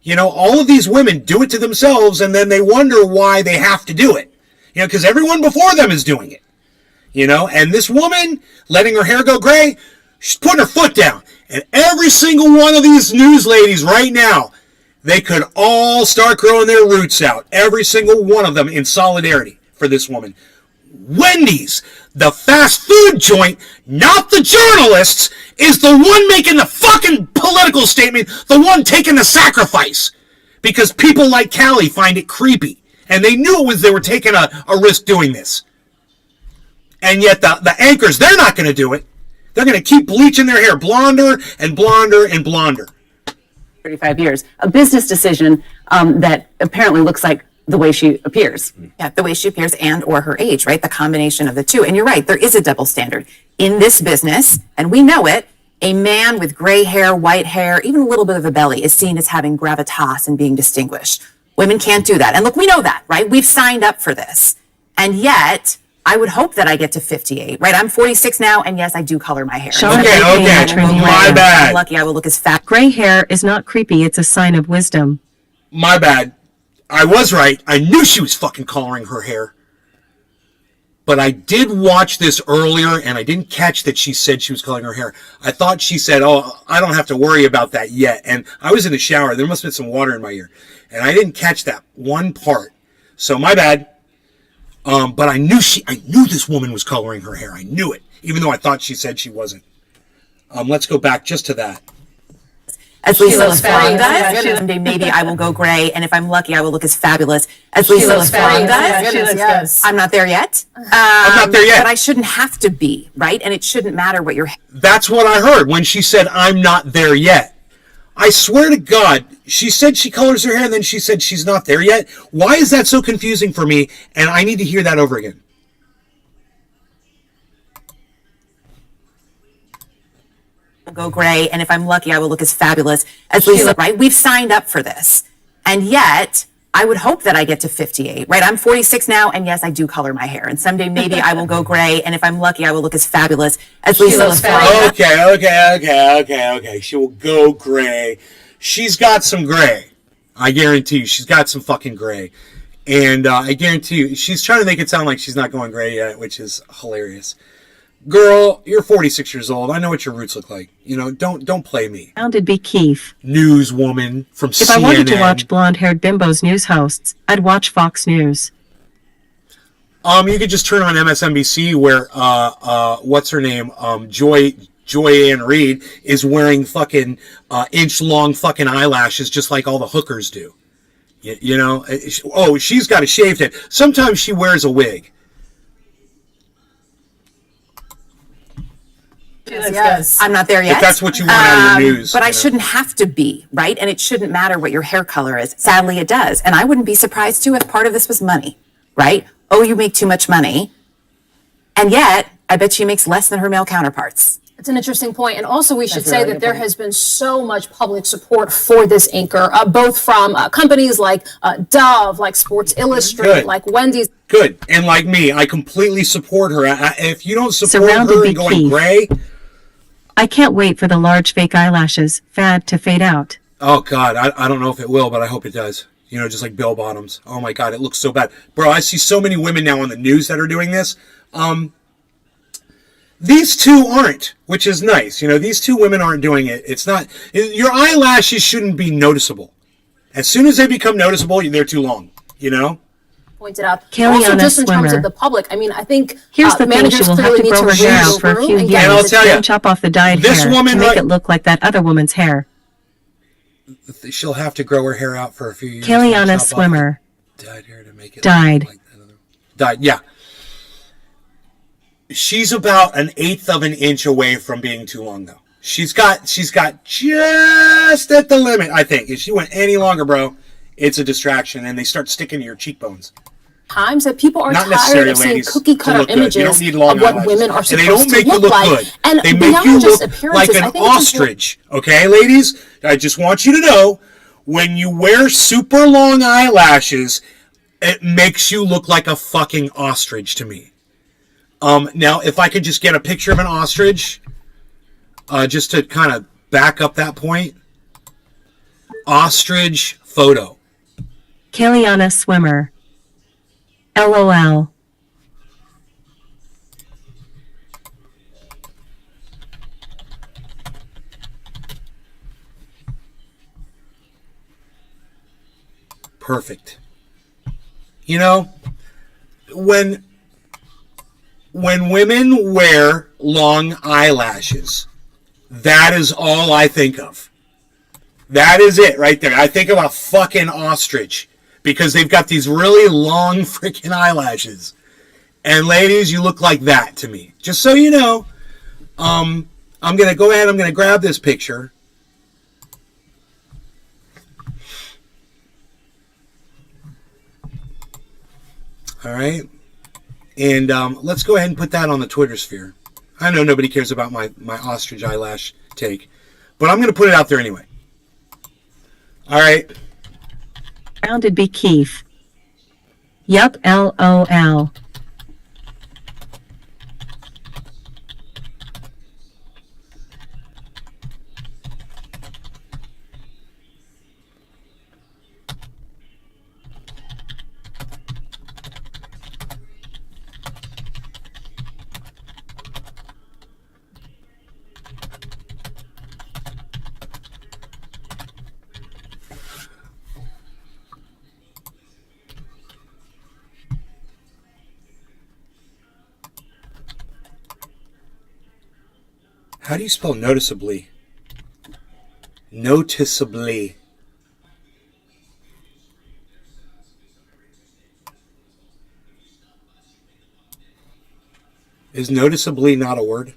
You know, all of these women do it to themselves, and then they wonder why they have to do it. You know, because everyone before them is doing it. You know, and this woman letting her hair go gray, she's putting her foot down. And every single one of these news ladies right now, they could all start growing their roots out. Every single one of them in solidarity for this woman. Wendy's, the fast food joint, not the journalists, is the one making the fucking political statement, the one taking the sacrifice. Because people like Callie find it creepy. And they knew it was they were taking a risk doing this. And yet the anchors, they're not going to do it. They're going to keep bleaching their hair blonder and blonder and blonder. 35 years. A business decision that apparently looks like the way she appears. Yeah, the way she appears and or her age, right? The combination of the two. And you're right, there is a double standard in this business, and we know it. A man with gray hair, white hair, even a little bit of a belly is seen as having gravitas and being distinguished. Women can't do that. And look, we know that, right? We've signed up for this. And yet, I would hope that I get to 58, right? I'm 46 now, and yes, I do color my hair. Sean, Okay, my bad. I'm lucky I will look as fat. Gray hair is not creepy, it's a sign of wisdom. My bad. I was right. I knew she was fucking coloring her hair. But I did watch this earlier, and I didn't catch that she said she was coloring her hair. I thought she said, oh, I don't have to worry about that yet. And I was in the shower. There must have been some water in my ear. And I didn't catch that one part. So my bad. But I knew this woman was coloring her hair. I knew it, even though I thought she said she wasn't. Let's go back just to that. As Lisa LaFleur does. Someday maybe I will go gray, and if I'm lucky, I will look as fabulous as Lisa LaFleur does. I'm not there yet. I'm not there yet. But I shouldn't have to be, right? And it shouldn't matter what your... That's what I heard when she said, I'm not there yet. I swear to God, she said she colors her hair, and then she said she's not there yet. Why is that so confusing for me? And I need to hear that over again. Go gray, and if I'm lucky, I will look as fabulous as Lisa, right? We've signed up for this. And yet, I would hope that I get to 58, right? I'm 46 now, and yes, I do color my hair. And someday maybe I will go gray, and if I'm lucky, I will look as fabulous as Lisa LaFleur. Okay. She will go gray. She's got some gray. I guarantee you, she's got some fucking gray. And I guarantee you, she's trying to make it sound like she's not going gray yet, which is hilarious. Girl, you're 46 years old. I know what your roots look like. You know, don't play me. Sounded be Keith. Newswoman from CNN. If I wanted to watch blonde-haired bimbos news hosts, I'd watch Fox News. You could just turn on MSNBC where what's her name? Joy Ann Reid is wearing fucking inch-long fucking eyelashes just like all the hookers do. You know? Oh, she's got a shaved head. Sometimes she wears a wig. Yes. I'm not there yet. If that's what you want out of the news. But I shouldn't have to be, right? And it shouldn't matter what your hair color is. Sadly, it does. And I wouldn't be surprised, too, if part of this was money, right? Oh, you make too much money. And yet, I bet she makes less than her male counterparts. It's an interesting point. And also, we should say that there has been so much public support for this anchor, both from companies like Dove, like Sports Illustrated, like Wendy's. Good. And like me, I completely support her. If you don't support her and going gray... I can't wait for the large fake eyelashes fad to fade out. Oh, God. I don't know if it will, but I hope it does. You know, just like bell bottoms. Oh, my God. It looks so bad. Bro, I see so many women now on the news that are doing this. These two aren't, which is nice. You know, these two women aren't doing it. It's not... Your eyelashes shouldn't be noticeable. As soon as they become noticeable, they're too long. You know? Pointed out. Also, just in terms of the public, I mean, I think here's the thing: she will have to grow her hair out for a few years. And I'll tell you, chop off the dyed hair to make it look like that other woman's hair. She'll have to grow her hair out for a few years. Kaliana Swimmer. Dyed hair to make it dyed. Like that other... Dyed, yeah. She's about 1/8 of an inch away from being too long, though. She's got just at the limit, I think. If she went any longer, bro, it's a distraction, and they start sticking to your cheekbones. Times that people are Not tired of seeing cookie cutter images of what women are supposed to look like. And they make you look like an ostrich. Okay, ladies? I just want you to know, when you wear super long eyelashes, it makes you look like a fucking ostrich to me. Now, if I could just get a picture of an ostrich, just to kind of back up that point. Ostrich photo. Kaliana Swimmer. LOL. Perfect. You know, when women wear long eyelashes, that is all I think of. That is it right there. I think of a fucking ostrich because they've got these really long freaking eyelashes. And ladies, you look like that to me. Just so you know, I'm going to go ahead, I'm going to grab this picture. All right? And let's go ahead and put that on the Twitter sphere. I know nobody cares about my ostrich eyelash take, but I'm going to put it out there anyway. All right. Surrounded by Keith. Yup, LOL. How do you spell noticeably? Noticeably. Is noticeably not a word?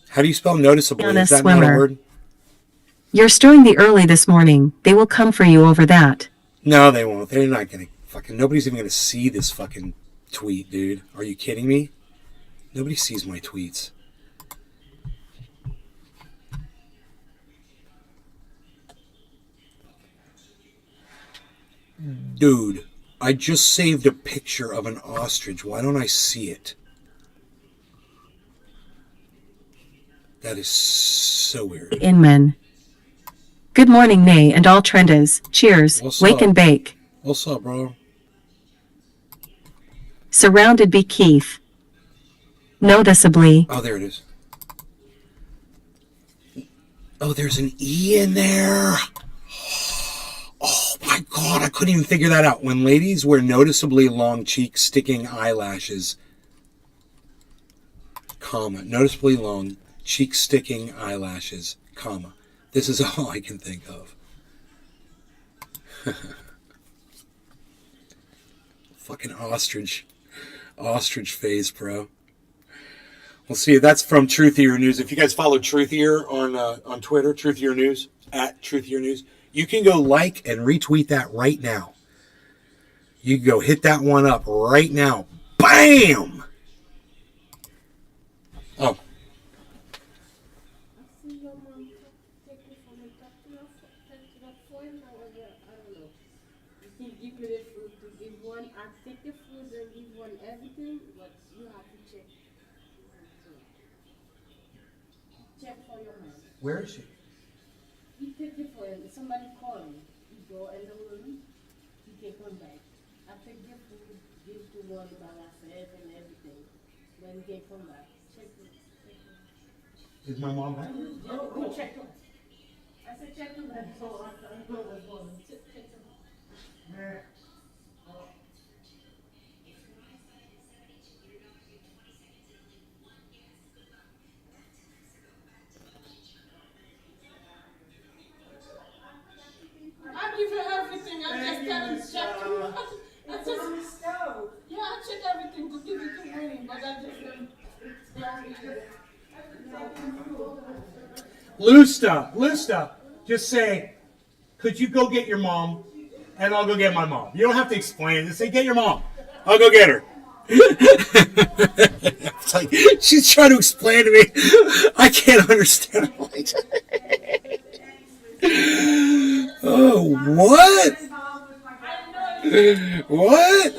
How do you spell noticeably? Is that not a word? You're stirring the early this morning. They will come for you over that. No, they won't. They're not going to fucking... Nobody's even going to see this fucking tweet, dude. Are you kidding me? Nobody sees my tweets. Dude, I just saved a picture of an ostrich. Why don't I see it? That is so weird. Inman. Good morning, Nay, and all trendas. Cheers. Wake and bake. What's up, bro? Surrounded by Keith. Noticeably. Oh, there it is. Oh, there's an E in there. Oh my God, I couldn't even figure that out. When ladies wear noticeably long cheek-sticking eyelashes, comma, noticeably long cheek-sticking eyelashes, comma. This is all I can think of. Fucking ostrich face, bro. We'll see. That's from Truthier News. If you guys follow Truthier on Twitter, Truthier News, at Truthier News, you can go like and retweet that right now. You can go hit that one up right now. Bam! Oh. Where is she? You take the phone, somebody call me. You go in the room, you can come back. I take the food, give to one by myself and everything. Then you can come back. Check it. Is my mom back? Go check it. I said check it. So I go with one. Check it. I give her everything. I just tell him check. I just yeah, I check everything to give it to him, but I just Lusta, just say, could you go get your mom, and I'll go get my mom. You don't have to explain it. Just say, get your mom. I'll go get her. It's like, she's trying to explain to me. I can't understand. Oh, what? What?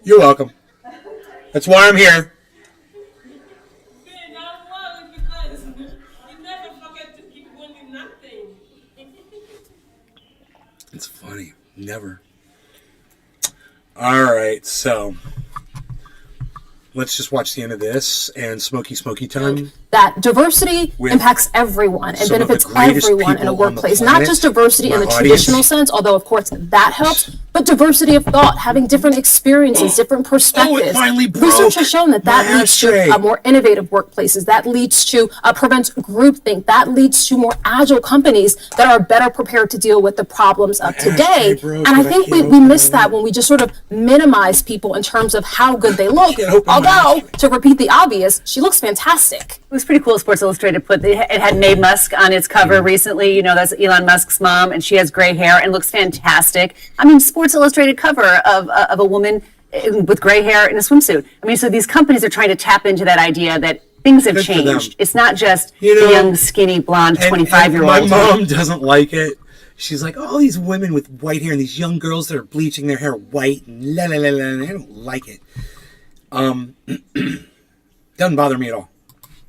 You're welcome. That's why I'm here. It's funny. Never. All right, so let's just watch the end of this and smoky time. That diversity impacts everyone and benefits everyone in a workplace. Not just diversity in the traditional sense, although of course that helps, but diversity of thought, having different experiences, different perspectives. Research has shown that leads to more innovative workplaces. That leads to prevents groupthink. That leads to more agile companies that are better prepared to deal with the problems of today. And I think we miss that when we just sort of minimize people in terms of how good they look. Although, to repeat the obvious, she looks fantastic. was pretty cool. Sports Illustrated it had Mae Musk on its cover recently. You know, that's Elon Musk's mom, and she has gray hair and looks fantastic. I mean, Sports Illustrated cover of a woman with gray hair in a swimsuit. I mean, so these companies are trying to tap into that idea that things have changed. It's not just the young, skinny, blonde 25-year-old. My mom doesn't like it. She's like, all these women with white hair and these young girls that are bleaching their hair white and la la la la. And I don't like it. Doesn't bother me at all.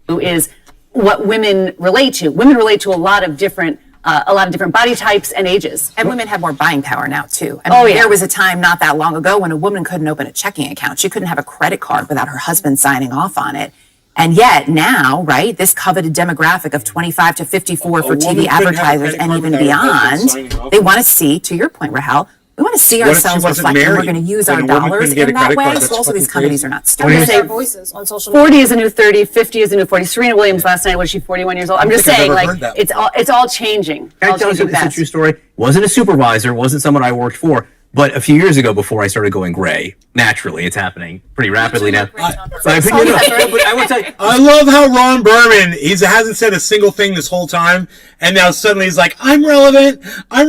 Is what women relate to. Women relate to a lot of different body types and ages. And women have more buying power now, too. I mean, there was a time not that long ago when a woman couldn't open a checking account. She couldn't have a credit card without her husband signing off on it. And yet now, right, this coveted demographic of 25 to 54 for TV advertisers and even beyond, they want to see, to your point, Rahel, we want to see ourselves reflected. We're going to use our dollars in that way. So also these companies are not stupid. Their voices on social 40 is a new 30, 50 is a new 40. Serena Williams last night, was she 41 years old? I'm just saying, like, it's all changing. Can I tell you this is a true story? Wasn't a supervisor, wasn't someone I worked for, but a few years ago, before I started going gray, naturally, it's happening pretty rapidly now. But I will tell you, I love how Ron Berman, hasn't said a single thing this whole time, and now suddenly he's like, I'm relevant, I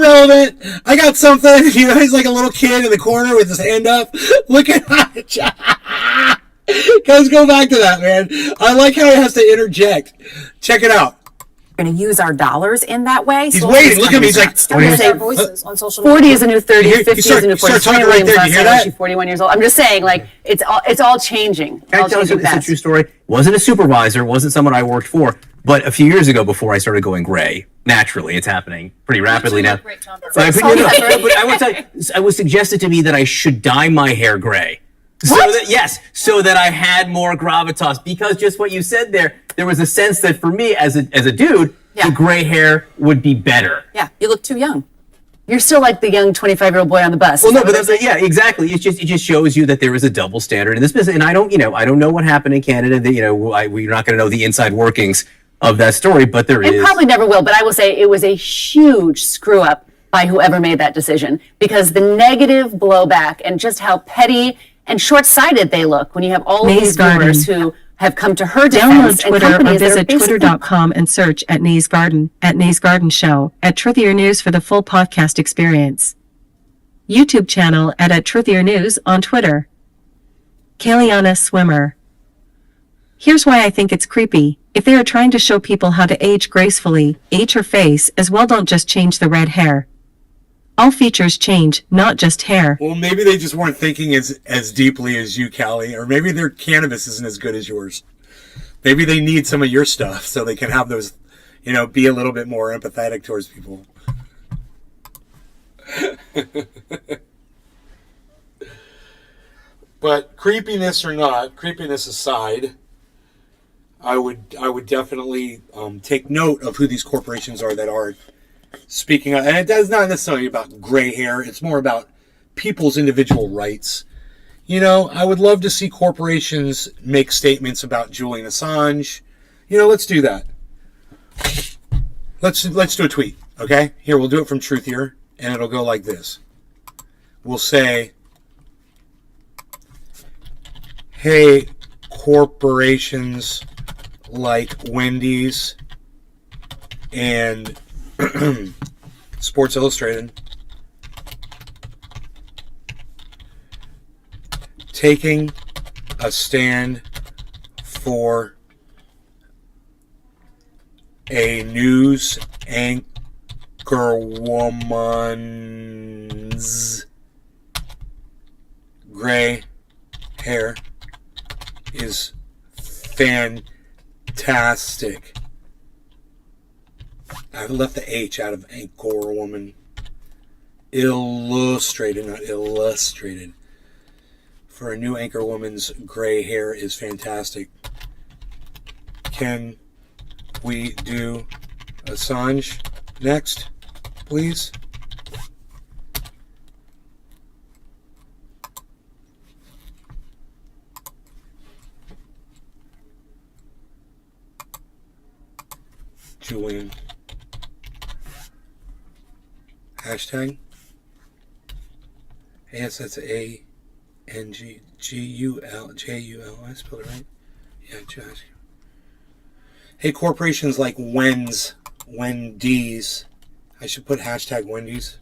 got something. You know, he's like a little kid in the corner with his hand up. Look at that. Guys, go back to that, man. I like how he has to interject. Check it out. Going to use our dollars in that way. He's waiting. Look at me. He's like, their voices on social 40 is a new 30, 50 is a new 40. Serena Williams last night, was she 41 years old? I'm just saying, like, it's all changing. Can I tell you this is a true story? Wasn't a supervisor, wasn't someone I worked for, but a few years ago, before I started going gray, naturally, it's happening pretty rapidly now. But I will tell you, it was suggested to me that I should dye my hair gray. So that I had more gravitas, because just what you said there was a sense that for me as a dude, the gray hair would be better. Yeah, you look too young. You're still like the young 25-year-old boy on the bus. Well, no, but exactly. It just shows you that there is a double standard in this business, and I don't know what happened in Canada. That we're not going to know the inside workings of that story, but there is. And probably never will. But I will say it was a huge screw up by whoever made that decision, because the negative blowback and just how petty and short-sighted they look when you have all of these viewers who have come to her defense. Download Twitter or visit twitter.com and search at Nays Garden, at Nays Garden Show, at Truthier News for the full podcast experience. YouTube channel at Truthier News on Twitter. Kaliana Swimmer. Here's why I think it's creepy. If they are trying to show people how to age gracefully, age her face as well. Don't just change the red hair. All features change, not just hair. Well, maybe they just weren't thinking as deeply as you, Callie, or maybe their cannabis isn't as good as yours. Maybe they need some of your stuff so they can have those, be a little bit more empathetic towards people. But creepiness or not, creepiness aside, I would definitely take note of who these corporations are that are speaking of, and it is not necessarily about gray hair. It's more about people's individual rights. I would love to see corporations make statements about Julian Assange. Let's do that. Let's do a tweet, okay? Here, we'll do it from Truthier, and it'll go like this. We'll say, hey, corporations like Wendy's and Sports Illustrated, taking a stand for a news anchor woman's gray hair is fantastic. I left the H out of anchor woman. Illustrated, not illustrated. For a new anchor woman's gray hair is fantastic. Can we do Assange next, please? Julian. Hashtag. Yes, that's A-N-G-G-U-L-J-U-L. I spelled it right. Yeah, Josh. Hey, corporations like Wendy's. I should put hashtag Wendy's.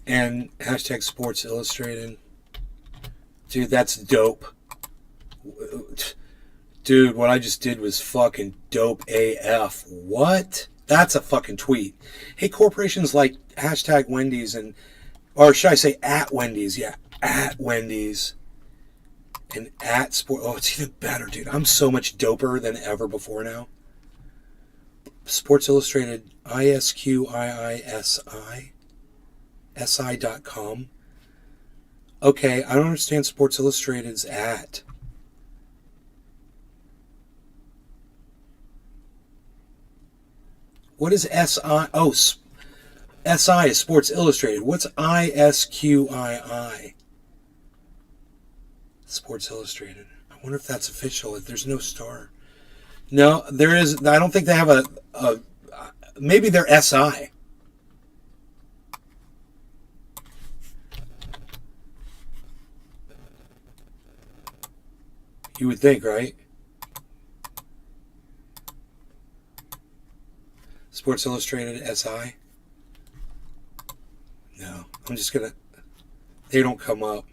And hashtag Sports Illustrated. Dude, that's dope. Dude, what I just did was fucking dope AF. What? That's a fucking tweet. Hey, corporations like hashtag Wendy's and, or should I say at Wendy's? Yeah, at Wendy's. And at Sport. Oh, it's even better, dude. I'm so much doper than ever before now. Sports Illustrated, ISQIISI, SI.com. Okay, I don't understand Sports Illustrated's at. What is SI? Oh, SI is Sports Illustrated. What's ISQII? Sports Illustrated. I wonder if that's official. If there's no star. No, there is. I don't think they have a maybe they're SI. You would think, right? Sports Illustrated SI? No. I'm just gonna... They don't come up.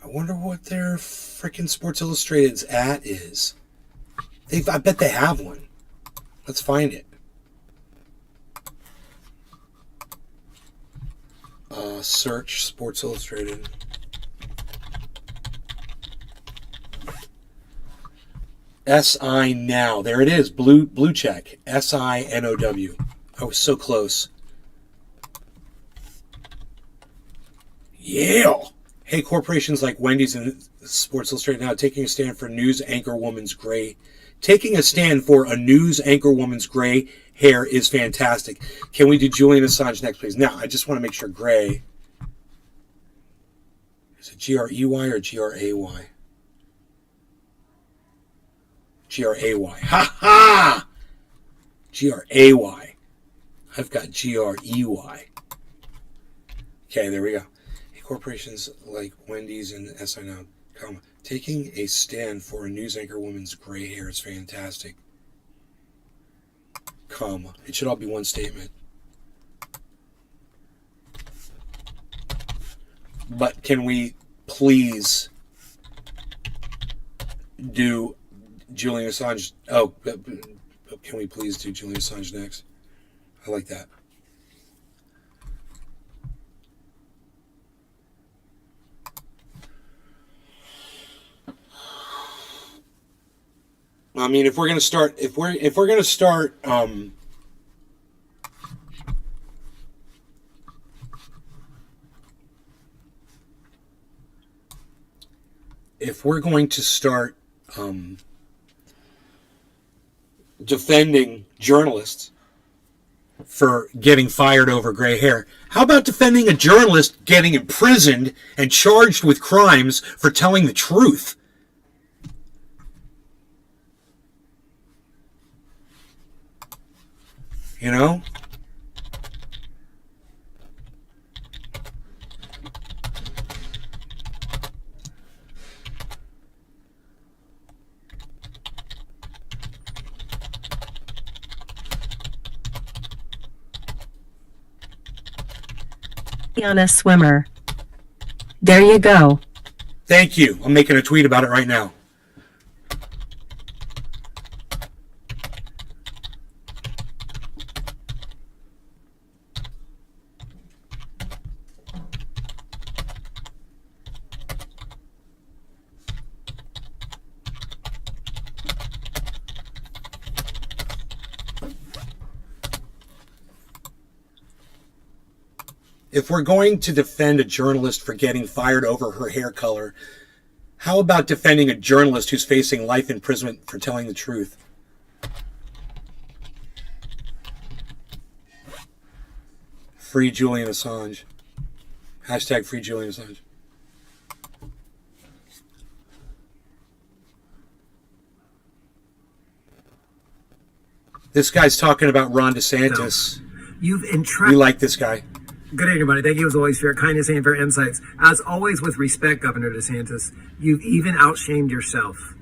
I wonder what their freaking Sports Illustrated's at is. I bet they have one. Let's find it. Search Sports Illustrated. SI Now. There it is. Blue check. SINOW. I was so close. Yeah. Hey, corporations like Wendy's and Sports Illustrated now taking a stand for news anchor woman's gray. Taking a stand for a news anchor woman's gray hair is fantastic. Can we do Julian Assange next, please? Now, I just want to make sure gray. Is it G-R-E-Y or G-R-A-Y? G-R-A-Y. Ha ha! G-R-A-Y. I've got G-R-E-Y. Okay, there we go. Hey, corporations like Wendy's and SI Now, comma, taking a stand for a news anchor woman's gray hair is fantastic. Comma. It should all be one statement. But can we please do Julian Assange? Oh, can we please do Julian Assange next? I like that. I mean, if we're gonna start, if we're gonna start, if we're going to start defending journalists for getting fired over gray hair, how about defending a journalist getting imprisoned and charged with crimes for telling the truth? You know? On a swimmer. There you go. Thank you. I'm making a tweet about it right now. If we're going to defend a journalist for getting fired over her hair color, how about defending a journalist who's facing life imprisonment for telling the truth? Free Julian Assange. Hashtag free Julian Assange. This guy's talking about Ron DeSantis. You've We like this guy. Good evening, everybody. Thank you as always for your kindness and for your insights. As always, with respect, Governor DeSantis, you've even outshamed yourself.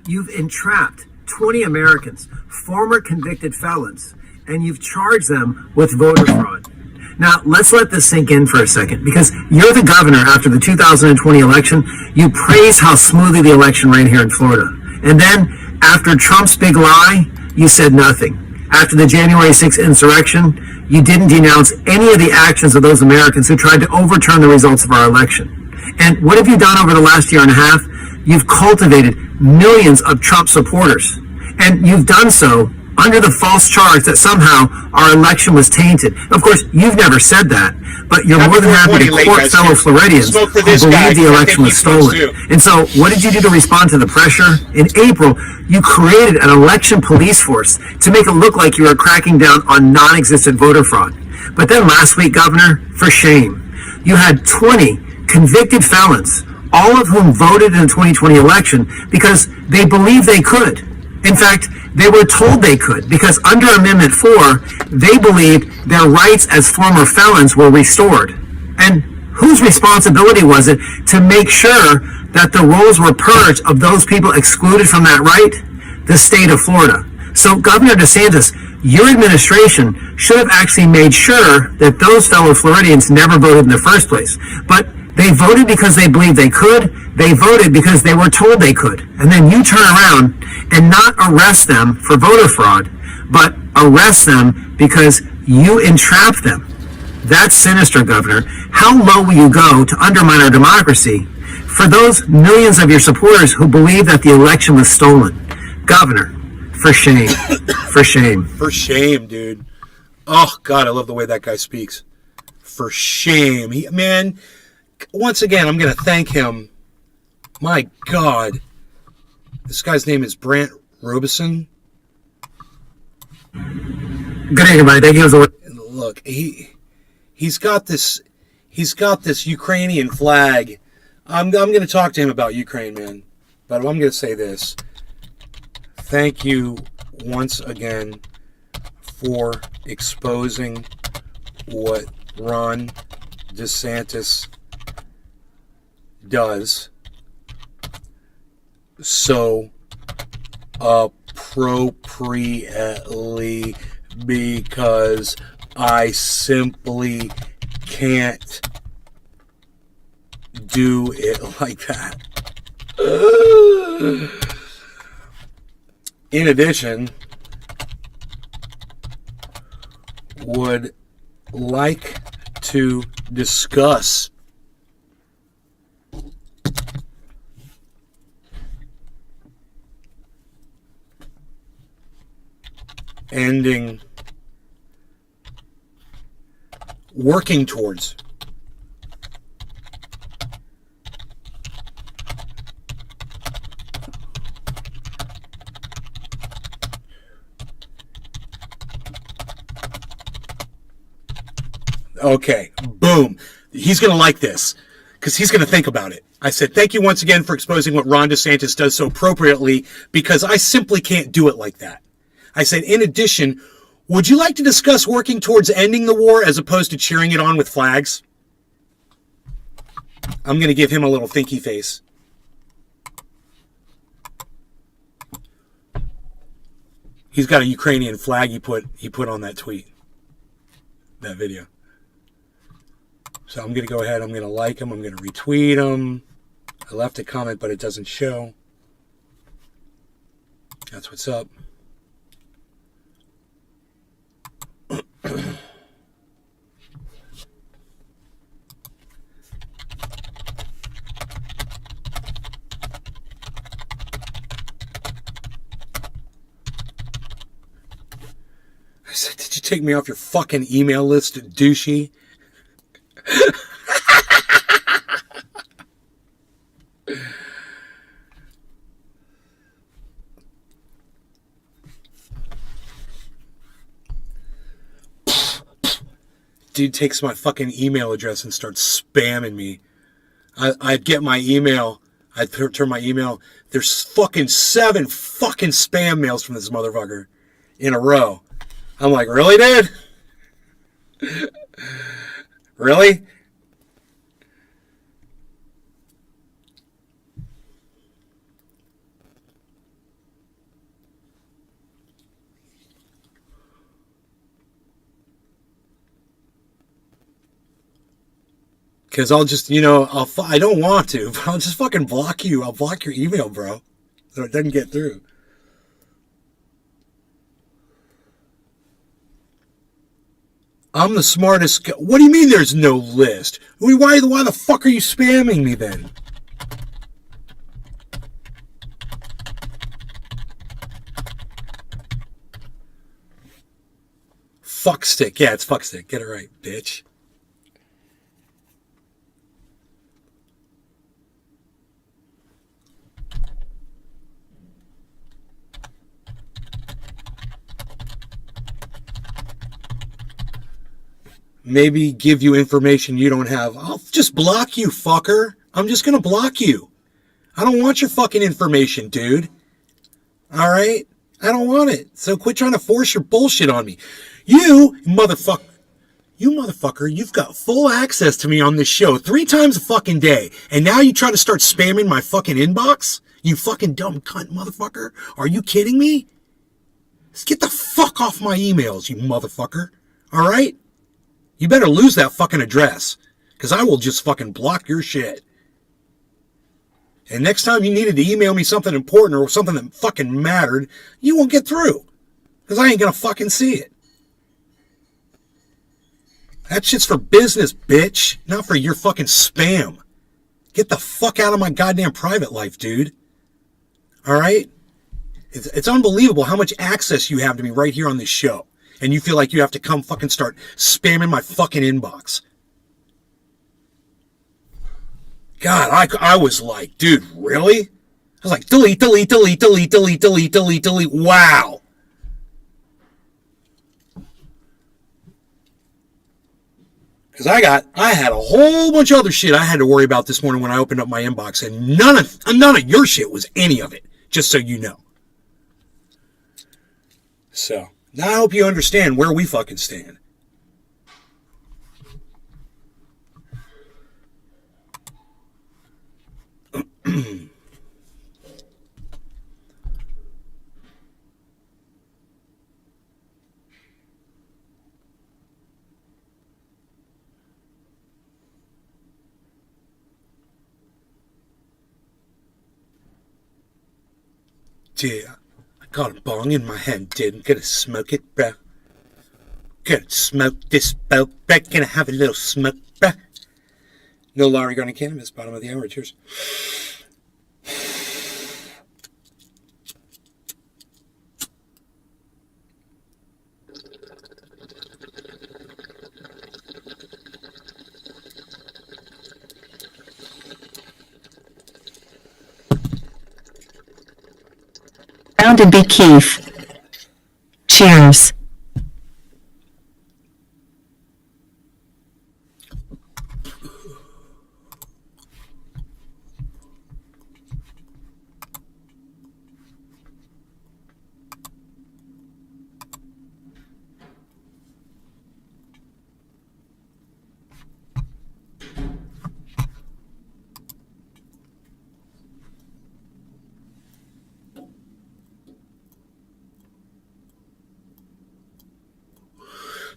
You've entrapped 20 Americans, former convicted felons, and you've charged them with voter fraud. Now, let's let this sink in for a second, because you're the governor after the 2020 election. You praised how smoothly the election ran here in Florida. And then, after Trump's big lie, you said nothing. After the January 6th insurrection, you didn't denounce any of the actions of those Americans who tried to overturn the results of our election. And what have you done over the last year and a half? You've cultivated millions of Trump supporters. And you've done so under the false charge that somehow our election was tainted. Of course, you've never said that, but you're more than happy to court fellow Floridians who believe the election was stolen. And so, what did you do to respond to the pressure? In April, you created an election police force to make it look like you were cracking down on non-existent voter fraud. But then last week, Governor, for shame, you had 20 convicted felons, all of whom voted in the 2020 election because they believed they could. In fact, they were told they could, because under Amendment 4, they believed their rights as former felons were restored. And whose responsibility was it to make sure that the rolls were purged of those people excluded from that right? The state of Florida. So Governor DeSantis, your administration should have actually made sure that those fellow Floridians never voted in the first place. But they voted because they believed they could. They voted because they were told they could. And then you turn around and not arrest them for voter fraud, but arrest them because you entrapped them. That's sinister, Governor. How low will you go to undermine our democracy for those millions of your supporters who believe that the election was stolen? Governor, for shame. For shame. For shame, dude. Oh, God, I love the way that guy speaks. For shame. Man, once again, I'm going to thank him. My God. This guy's name is Brant Robeson. Good day, everybody. Thank you. Look, he's got this Ukrainian flag. I'm going to talk to him about Ukraine, man. But I'm going to say this. Thank you once again for exposing what Ron DeSantis does so appropriately, because I simply can't do it like that. In addition, would like to discuss working towards okay, boom. He's going to like this because he's going to think about it. I said, thank you once again for exposing what Ron DeSantis does so appropriately, because I simply can't do it like that. I said, in addition, would you like to discuss working towards ending the war as opposed to cheering it on with flags? I'm going to give him a little thinky face. He's got a Ukrainian flag he put on that tweet, that video. So I'm going to go ahead, I'm going to like him, I'm going to retweet him. I left a comment, but it doesn't show. That's what's up. I said, did you take me off your fucking email list, douchey? Dude takes my fucking email address and starts spamming me. I'd get my email. I'd turn my email. There's fucking 7 fucking spam mails from this motherfucker in a row. I'm like, really, dude? Really? Because I'll just, I don't want to, but I'll just fucking block you. I'll block your email, bro, so it doesn't get through. I'm the smartest. What do you mean there's no list? Why the fuck are you spamming me then? Fuckstick. Yeah, it's fuckstick. Get it right, bitch. Maybe give you information you don't have. I'll just block you, fucker. I'm just going to block you. I don't want your fucking information, dude. All right? I don't want it. So quit trying to force your bullshit on me. You motherfucker, you've got full access to me on this show 3 times a fucking day. And now you try to start spamming my fucking inbox? You fucking dumb cunt motherfucker. Are you kidding me? Just get the fuck off my emails, you motherfucker. All right? You better lose that fucking address, because I will just fucking block your shit. And next time you needed to email me something important or something that fucking mattered, you won't get through, because I ain't gonna fucking see it. That shit's for business, bitch, not for your fucking spam. Get the fuck out of my goddamn private life, dude. All right? It's unbelievable how much access you have to me right here on this show. And you feel like you have to come fucking start spamming my fucking inbox. God, I was like, dude, really? I was like, delete, delete, delete, delete, delete, delete, delete, delete. Wow. Because I had a whole bunch of other shit I had to worry about this morning when I opened up my inbox, and none of your shit was any of it, just so you know. So, now I hope you understand where we fucking stand. Yeah, I got a bong in my hand, dude. I'm gonna smoke it, bro. Gonna smoke this, bro. Gonna have a little smoke, bro. No law regarding cannabis. Bottom of the hour. Cheers. Round and be Keith. Cheers.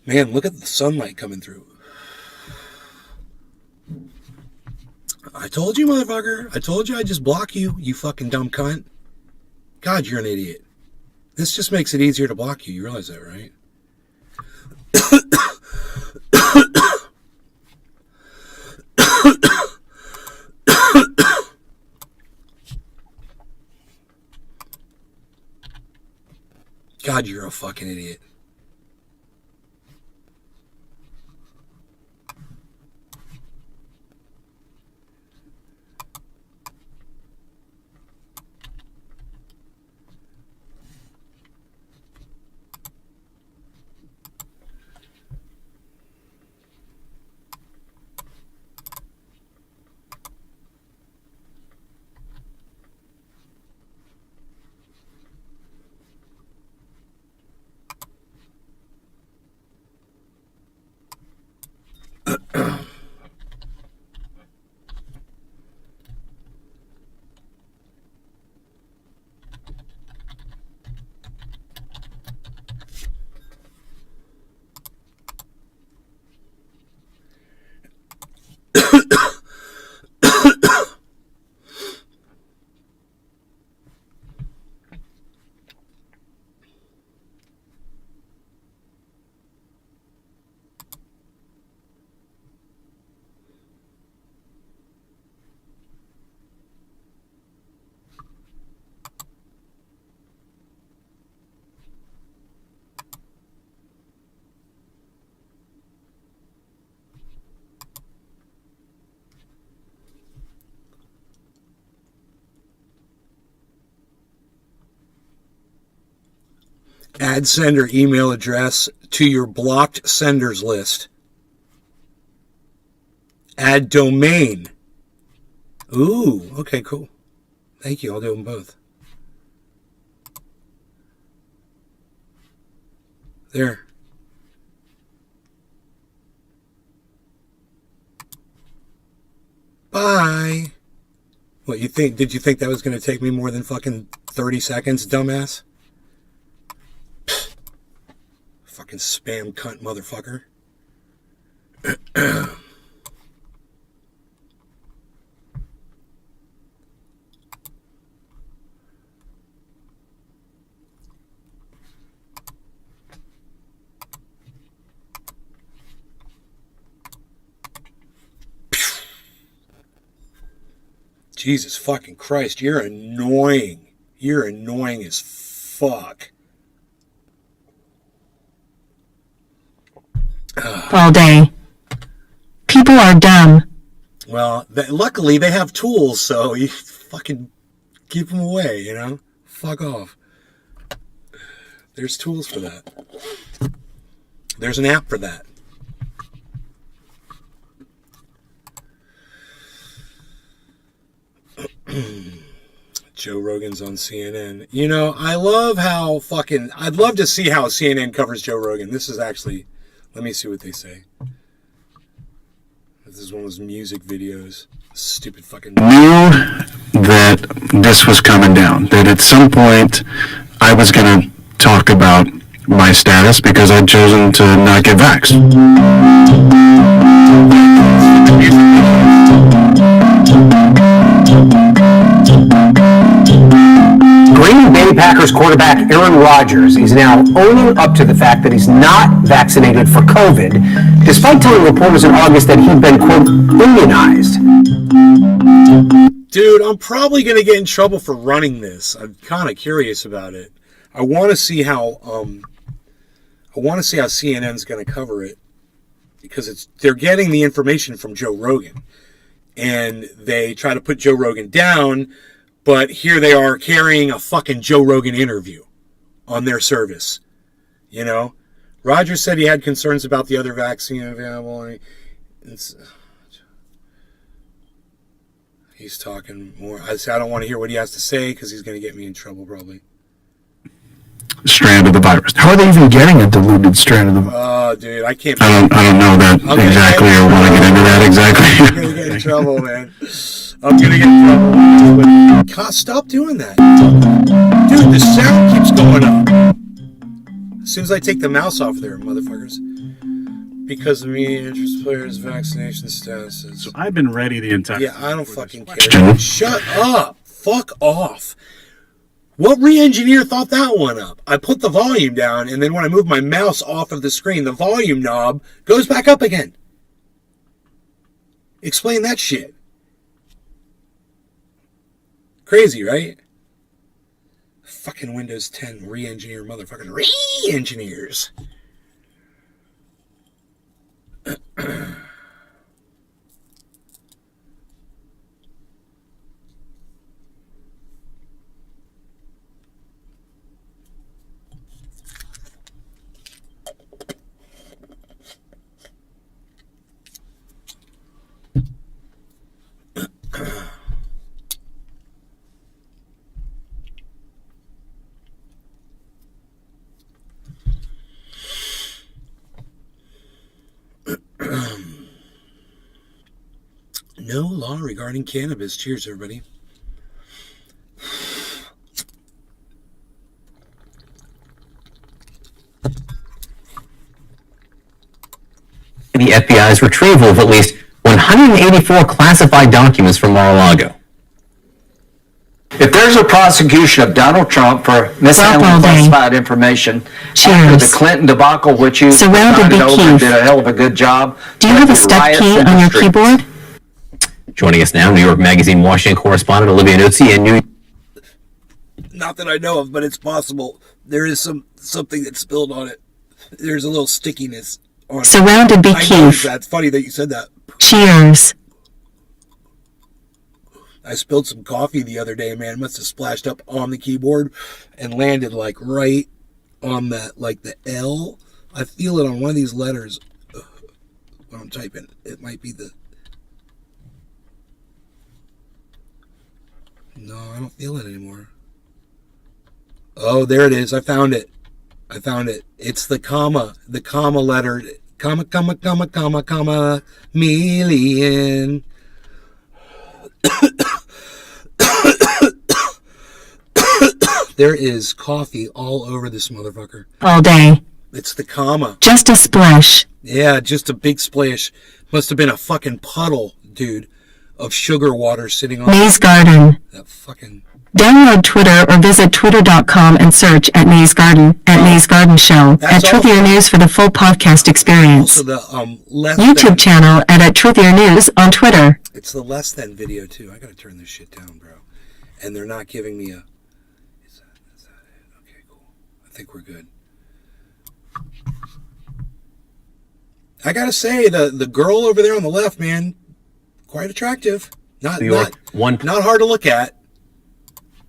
Man, look at the sunlight coming through. I told you, motherfucker. I told you I'd just block you, you fucking dumb cunt. God, you're an idiot. This just makes it easier to block you. You realize that, right? God, you're a fucking idiot. Add sender email address to your blocked senders list. Add domain. Ooh, okay, cool. Thank you. I'll do them both. There. Bye. What you think? Did you think that was going to take me more than fucking 30 seconds, dumbass? Fucking spam cunt motherfucker. Jesus fucking Christ, you're annoying. You're annoying as fuck. All day. People are dumb. Well, luckily they have tools, so you fucking keep them away, you know? Fuck off. There's tools for that. There's an app for that. Joe Rogan's on CNN. You know, I'd love to see how CNN covers Joe Rogan. This is actually, let me see what they say. This is one of those music videos. Stupid fucking. Knew that this was coming down. That at some point I was going to talk about my status because I'd chosen to not get vaxxed. Green Bay Packers quarterback Aaron Rodgers is now owning up to the fact that he's not vaccinated for COVID, despite telling reporters in August that he'd been, quote, immunized. Dude, I'm probably going to get in trouble for running this. I'm kind of curious about it. I want to see how CNN's going to cover it, because they're getting the information from Joe Rogan, and they try to put Joe Rogan down. But here they are carrying a fucking Joe Rogan interview on their service. You know? Rodgers said he had concerns about the other vaccine available. He's talking more. I don't want to hear what he has to say because he's going to get me in trouble probably. Strand of the virus. How are they even getting a diluted strand of the virus? Oh, dude, I can't. I don't know that exactly or want to get into that exactly. I'm going to get in trouble, man. I'm going to get in trouble. God, stop doing that. Dude, the sound keeps going up. As soon as I take the mouse off there, motherfuckers. Because of media interest players' vaccination statuses. So I've been ready the entire time. Yeah, I don't fucking care. Shut up. Fuck off. What re-engineer thought that one up? I put the volume down, and then when I move my mouse off of the screen, the volume knob goes back up again. Explain that shit. Crazy, right? Fucking Windows 10 re-engineer motherfucking re-engineers. No law regarding cannabis. Cheers, everybody. The FBI's retrieval of at least 100 184 classified documents from Mar-a-Lago. If there's a prosecution of Donald Trump for mishandling classified information after the Clinton debacle, which you presided over and did a hell of a good job. Do you have a step key on your keyboard? Joining us now, New York Magazine Washington correspondent Olivia Nuzzi and New. Not that I know of, but it's possible. There is something that spilled on it. There's a little stickiness on it. Surrounded by Keith. That's funny that you said that. Cheers. I spilled some coffee the other day, man. It must have splashed up on the keyboard and landed like right on that, like the L. I feel it on one of these letters when I'm typing. It might be the... No, I don't feel it anymore. Oh, there it is. I found it. It's the comma letter. Comma, million. There is coffee all over this motherfucker. All day. It's the comma. Just a splash. Yeah, just a big splash. Must have been a fucking puddle, dude, of sugar water sitting on May's Garden. That fucking... Download Twitter or visit twitter.com and search at May's Garden, at May's Garden Show, at Truthier News for the full podcast experience. Also the YouTube channel at Truthier News on Twitter. It's the less than video too. I gotta turn this shit down, bro. And they're not giving me a... Is that it? Okay, cool. I think we're good. I gotta say, the girl over there on the left, man, quite attractive. Not hard to look at.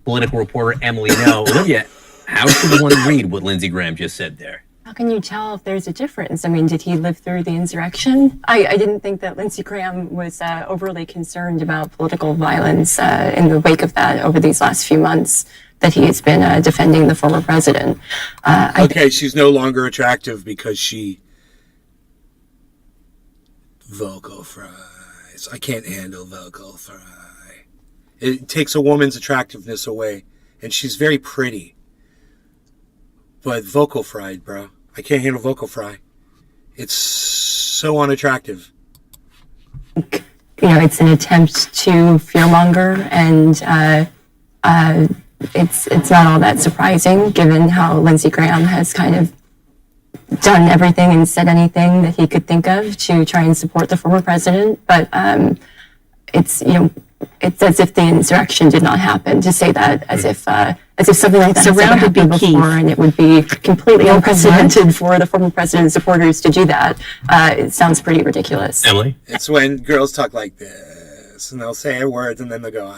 Political reporter Emily No. Olivia, how should one read what Lindsey Graham just said there? How can you tell if there's a difference? I mean, did he live through the insurrection? I didn't think that Lindsey Graham was overly concerned about political violence in the wake of that over these last few months that he has been defending the former president. Okay, she's no longer attractive because she... Vocal fries. I can't handle vocal fries. It takes a woman's attractiveness away. And she's very pretty. But vocal fried, bro. I can't handle vocal fry. It's so unattractive. You know, it's an attempt to fearmonger, and it's not all that surprising given how Lindsey Graham has kind of done everything and said anything that he could think of to try and support the former president. But it's, you know, it's as if the insurrection did not happen, to say that as if something like that has never happened before, and it would be completely unprecedented for the former president's supporters to do that. It sounds pretty ridiculous. Emily? It's when girls talk like this, and they'll say words, and then they'll go,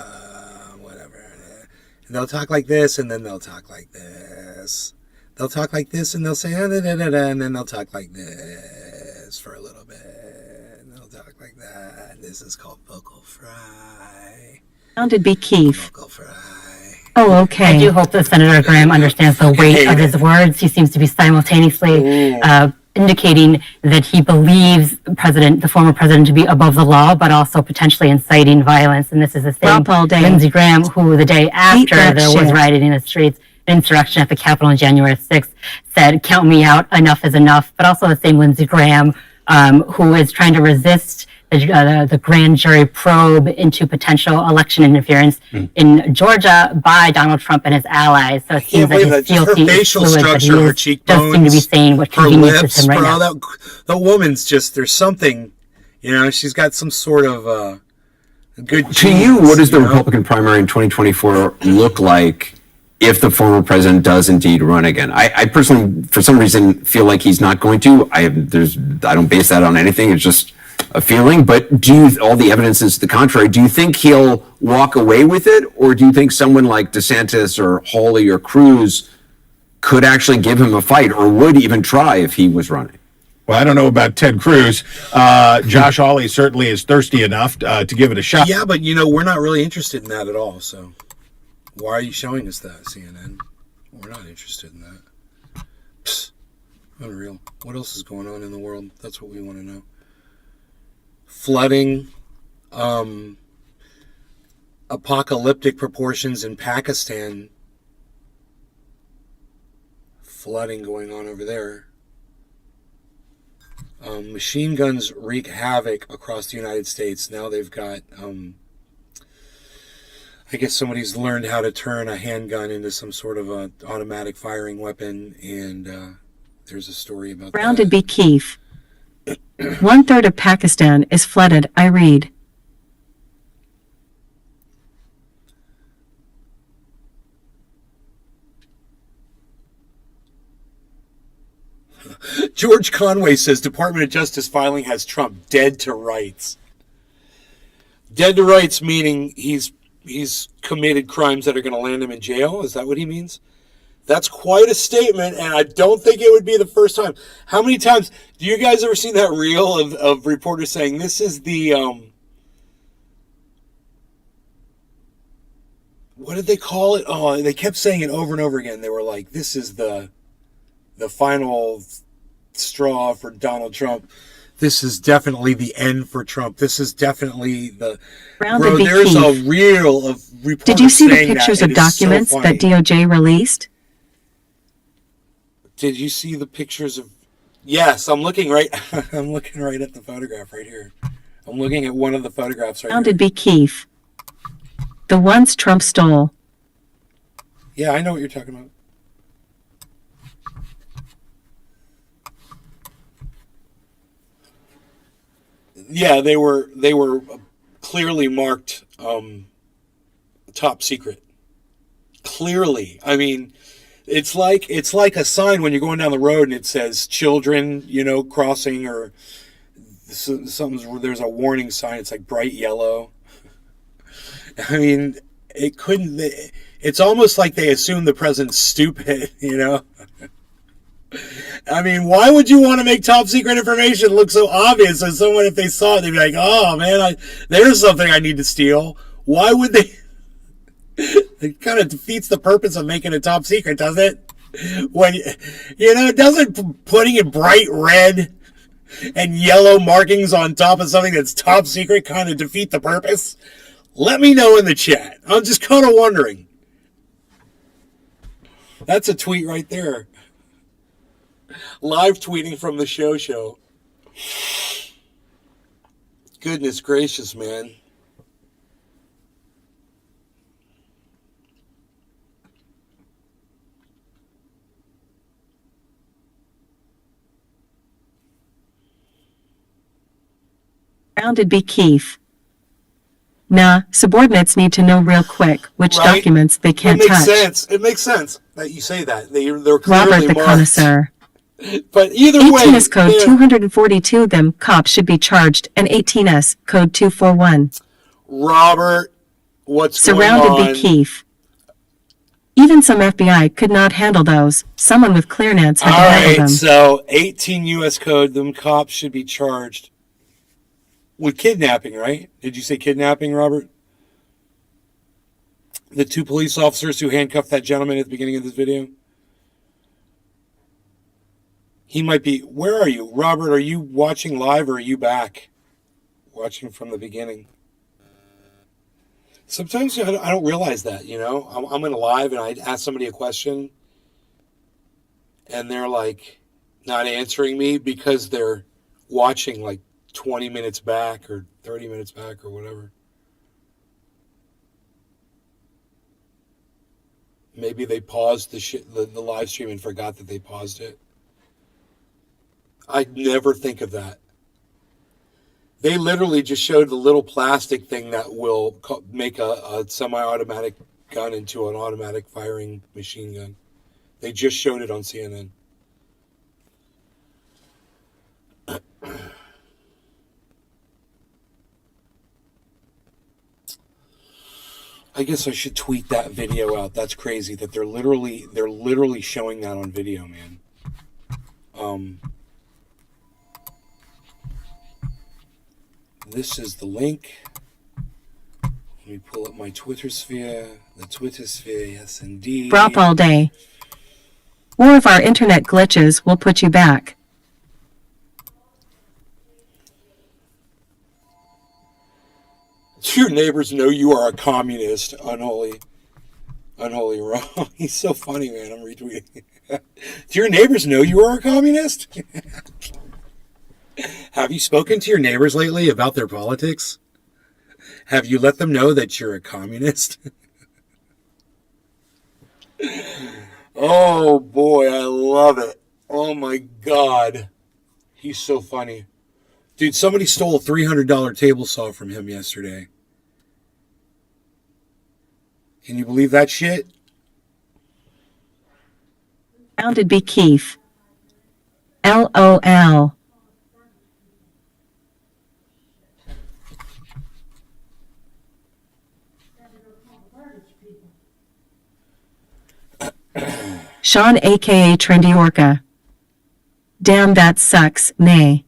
whatever. And they'll talk like this, and then they'll talk like this. They'll talk like this, and they'll say, and then they'll talk like this for a little bit. And they'll talk like that. This is called vocal fry. Sounded be Keith. Vocal fry. Oh, okay. I do hope that Senator Graham understands the weight of his words. He seems to be simultaneously indicating that he believes the former president, to be above the law, but also potentially inciting violence. And this is the same Lindsey Graham who, the day after there was rioting in the streets, insurrection at the Capitol on January 6th, said, "Count me out, enough is enough." But also the same Lindsey Graham who is trying to resist the grand jury probe into potential election interference in Georgia by Donald Trump and his allies. So it seems that his fealty is fluid, but he does seem to be saying what conveniences him right now. The woman's just, there's something, you know, she's got some sort of good genes. To you, what does the Republican primary in 2024 look like if the former president does indeed run again? I personally, for some reason, feel like he's not going to. I don't base that on anything. It's just a feeling. But all the evidence is to the contrary. Do you think he'll walk away with it, or do you think someone like DeSantis or Hawley or Cruz could actually give him a fight, or would even try if he was running? Well, I don't know about Ted Cruz. Josh Hawley certainly is thirsty enough to give it a shot. Yeah, but we're not really interested in that at all. So why are you showing us that, CNN? We're not interested in that. Psst. Unreal. What else is going on in the world? That's what we want to know. Flooding, apocalyptic proportions in Pakistan. Flooding going on over there. Machine guns wreak havoc across the United States. Now they've got, I guess somebody's learned how to turn a handgun into some sort of a automatic firing weapon, and there's a story about Grounded that. be Keef. 1/3 of Pakistan is flooded, I read. George Conway says Department of Justice filing has Trump dead to rights. Dead to rights meaning he's committed crimes that are going to land him in jail? Is that what he means? That's quite a statement, and I don't think it would be the first time. How many times do you guys ever seen that reel of reporters saying this is the what did they call it? Oh, they kept saying it over and over again. They were like, this is the final straw for Donald Trump. This is definitely the end for Trump. This is definitely the bro. There's a reel of reporters. Did you see the saying pictures that. of documents so that DOJ released? Did you see the pictures of? Yes, I'm looking right. I'm looking right at the photograph right here. I'm looking at one of the photographs right Grounded here. be Keef. The ones Trump stole. Yeah, I know what you're talking about. Yeah, they were clearly marked top secret. Clearly, I mean, it's like a sign when you're going down the road and it says children, crossing, or something's. There's a warning sign. It's like bright yellow. I mean, it couldn't. It's almost like they assume the president's stupid. I mean, why would you want to make top secret information look so obvious? So someone, if they saw it, they'd be like, "Oh man, there's something I need to steal." Why would they? It kind of defeats the purpose of making a top secret, doesn't it? When doesn't putting it bright red and yellow markings on top of something that's top secret kind of defeat the purpose? Let me know in the chat. I'm just kind of wondering. That's a tweet right there. Live tweeting from the show. Goodness gracious, man. Grounded be Keef. Nah, subordinates need to know real quick which Right? documents they can't It makes touch. sense. It makes sense that you say that. They're Robert clearly the marked. connoisseur. But either 18S way, code 242 them cops should be charged, and 18S code 241. Robert, what's Surrounded going on? be Keef. Even some FBI could not handle those. Someone with clearance had to All handle right, them. so 18 U.S. code, them cops should be charged with kidnapping, right? Did you say kidnapping, Robert? The two police officers who handcuffed that gentleman at the beginning of this video? He might be. Where are you? Robert, are you watching live or are you back? Watching from the beginning. Sometimes I don't realize that, I'm in a live and I ask somebody a question and they're like not answering me because they're watching like 20 minutes back or 30 minutes back or whatever. Maybe they paused the live stream and forgot that they paused it. I never think of that. They literally just showed the little plastic thing that will make a semi-automatic gun into an automatic firing machine gun. They just showed it on CNN. I guess I should tweet that video out. That's crazy that they're literally showing that on video, man. This is the link. Let me pull up my Twitter sphere. The Twitter sphere, yes indeed. Brop all day. Or if our internet glitches, we'll put you back. Do your neighbors know you are a communist? Unholy wrong. He's so funny, man. I'm retweeting. Do your neighbors know you are a communist? Have you spoken to your neighbors lately about their politics? Have you let them know that you're a communist? Oh boy, I love it. Oh my God. He's so funny. Dude, somebody stole a $300 table saw from him yesterday. Can you believe that shit? Founded be Keith. LOL. Sean aka Trendy Orca. Damn, that sucks, nay.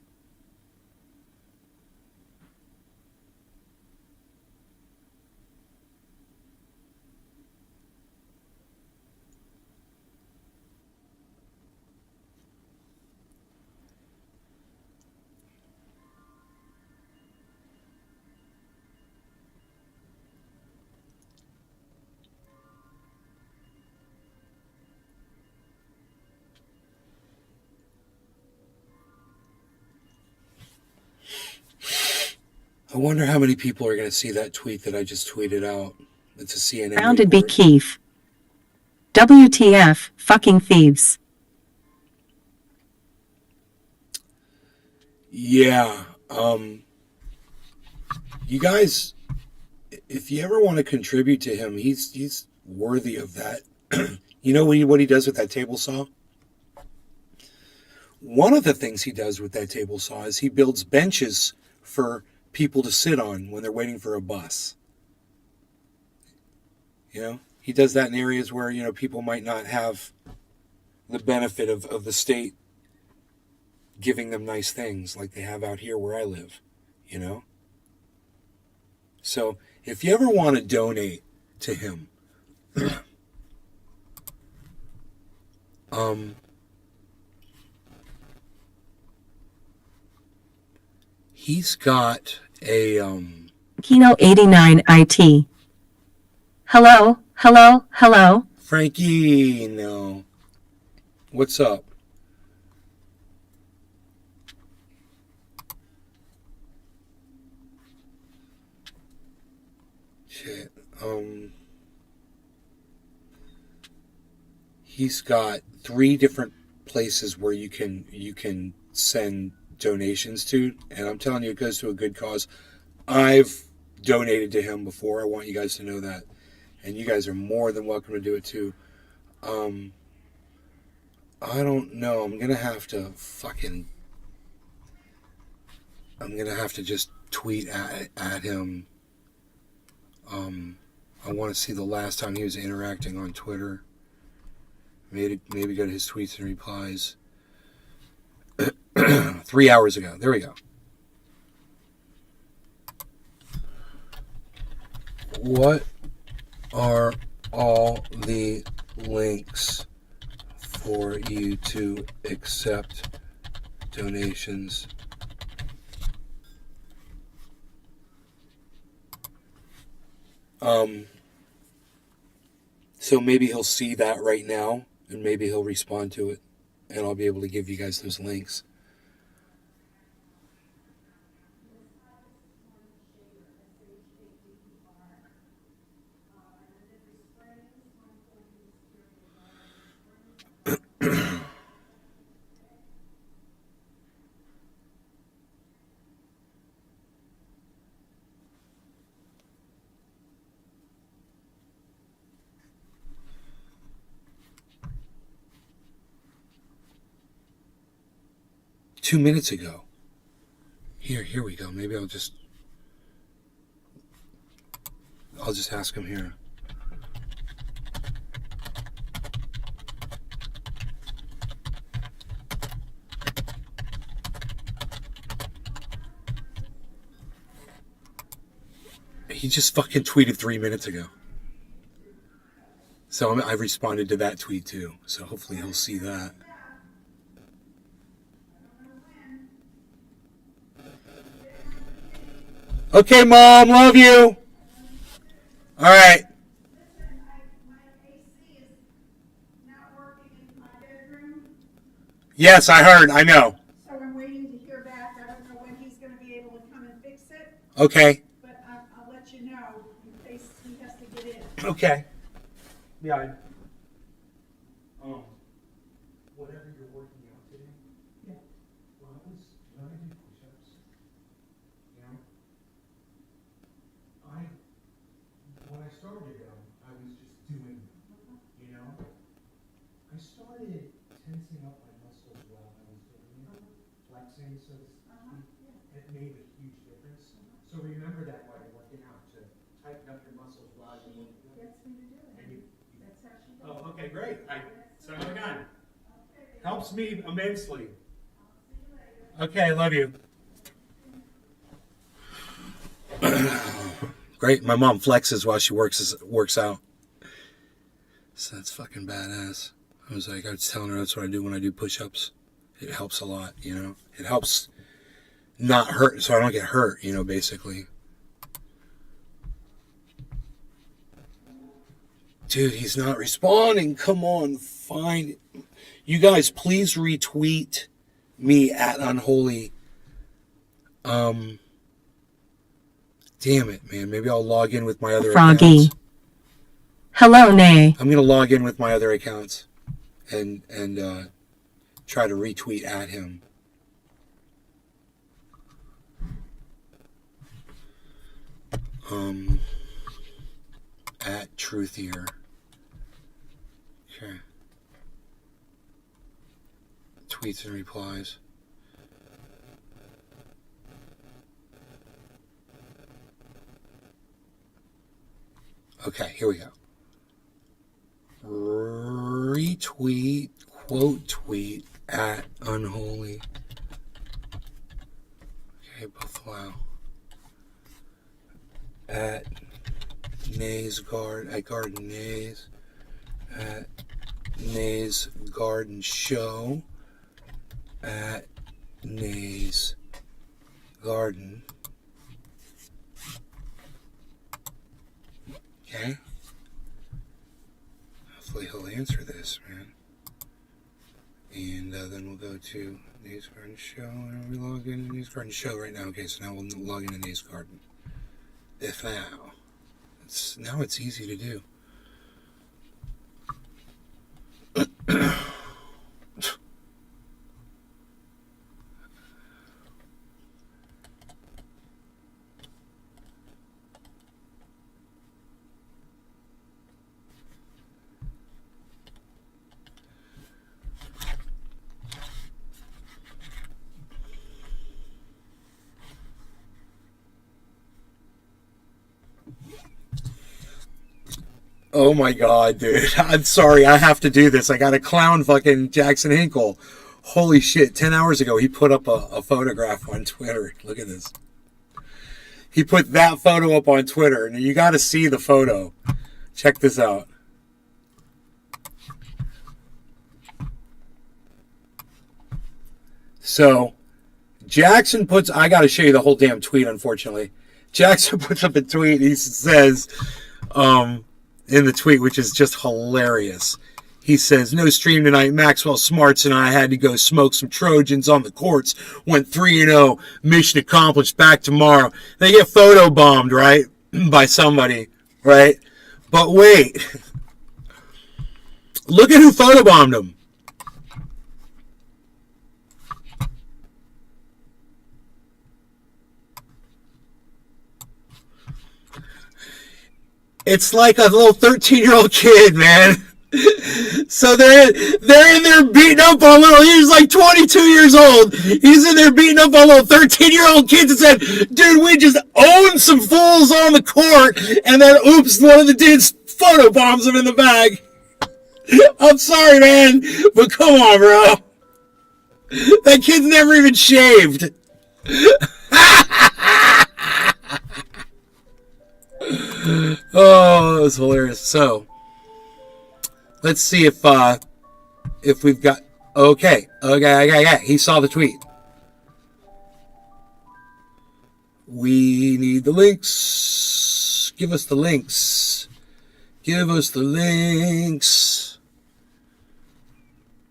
I wonder how many people are going to see that tweet that I just tweeted out. It's a CNN Founded be report. Keith. WTF, fucking thieves. Yeah. You guys, if you ever want to contribute to him, he's worthy of that. You know what he does with that table saw? One of the things he does with that table saw is he builds benches for people to sit on when they're waiting for a bus. You know, he does that in areas where, you know, people might not have the benefit of the state giving them nice things like they have out here where I live, you know? So if you ever want to donate to him, he's got a Kino 89 IT. Hello, hello, hello. Frankie, no. What's up? Shit. He's got 3 different places where you can send donations to, and I'm telling you, it goes to a good cause. I've donated to him before. I want you guys to know that, and you guys are more than welcome to do it too. I don't know. I'm gonna have to just tweet at him. I want to see the last time he was interacting on Twitter. Maybe go to his tweets and replies. 3 hours ago. There we go. What are all the links for you to accept donations? So maybe he'll see that right now, and maybe he'll respond to it, and I'll be able to give you guys those links. Two minutes ago. Here we go. Maybe I'll just ask him here. He just fucking tweeted 3 minutes ago. So I responded to that tweet too. So hopefully he'll see that. Okay, Mom, love you. All right. Yes, I heard. I know. So I'm waiting to hear back. I don't know Okay. But I'll let you know in case he has to get in. Okay. Yeah. Whatever you're working out today. Yeah. Well, I was learning push-ups. You know, when I started them, I was just doing them. You know, I started tensing up my muscles while I was doing it, flexing, so to speak. It made a huge difference. So remember that while you're working out, to tighten up your muscles while you're working out. Gets me to do it. And you, That's how she does oh, okay, great. Son of a gun. Helps me immensely. Okay, I love you. Great. My mom flexes while she works out. So that's fucking badass. I was telling her that's what I do when I do push-ups. It helps a lot, you know. It helps not hurt, so I don't get hurt, you know, basically. Dude, he's not responding. Come on, find it. You guys, please retweet me at Unholy. Damn it, man. Maybe I'll log in with my other Froggy. accounts. Hello, Nay. I'm gonna log in with my other accounts and try to retweet at him. At Truthier. Okay. Tweets and replies. Okay, here we go. Retweet, quote tweet at Unholy. Okay, both wow. At Nay's Garden, at Garden Nay's, at Nay's Garden Show, at Nay's Garden. Okay. Hopefully he'll answer this, man. And then we'll go to Nay's Garden Show, and we log in to Nay's Garden Show right now. Okay, so now we'll log into Nay's Garden. If now. Now it's easy to do. Oh my god, dude. I'm sorry, I have to do this. I gotta clown fucking Jackson Hinkle. Holy shit, 10 hours ago he put up a photograph on Twitter. Look at this. He put that photo up on Twitter, and you gotta see the photo. Check this out. So, Jackson puts, I gotta show you the whole damn tweet, unfortunately. Jackson puts up a tweet, he says, in the tweet, which is just hilarious. He says, no stream tonight. Maxwell Smarts and I had to go smoke some Trojans on the courts. Went 3-0. Mission accomplished. Back tomorrow. They get photobombed, right? By somebody, right? But wait. Look at who photobombed them. It's like a little 13-year-old kid, man. So they're in there beating up on he's like 22 years old. He's in there beating up on little 13-year-old kids and said, dude, we just owned some fools on the court. And then, oops, one of the dudes photobombs him in the bag. I'm sorry, man, but come on, bro. That kid's never even shaved. Oh, that was hilarious. So, let's see if we've got. Okay. He saw the tweet. We need the links. Give us the links. Give us the links.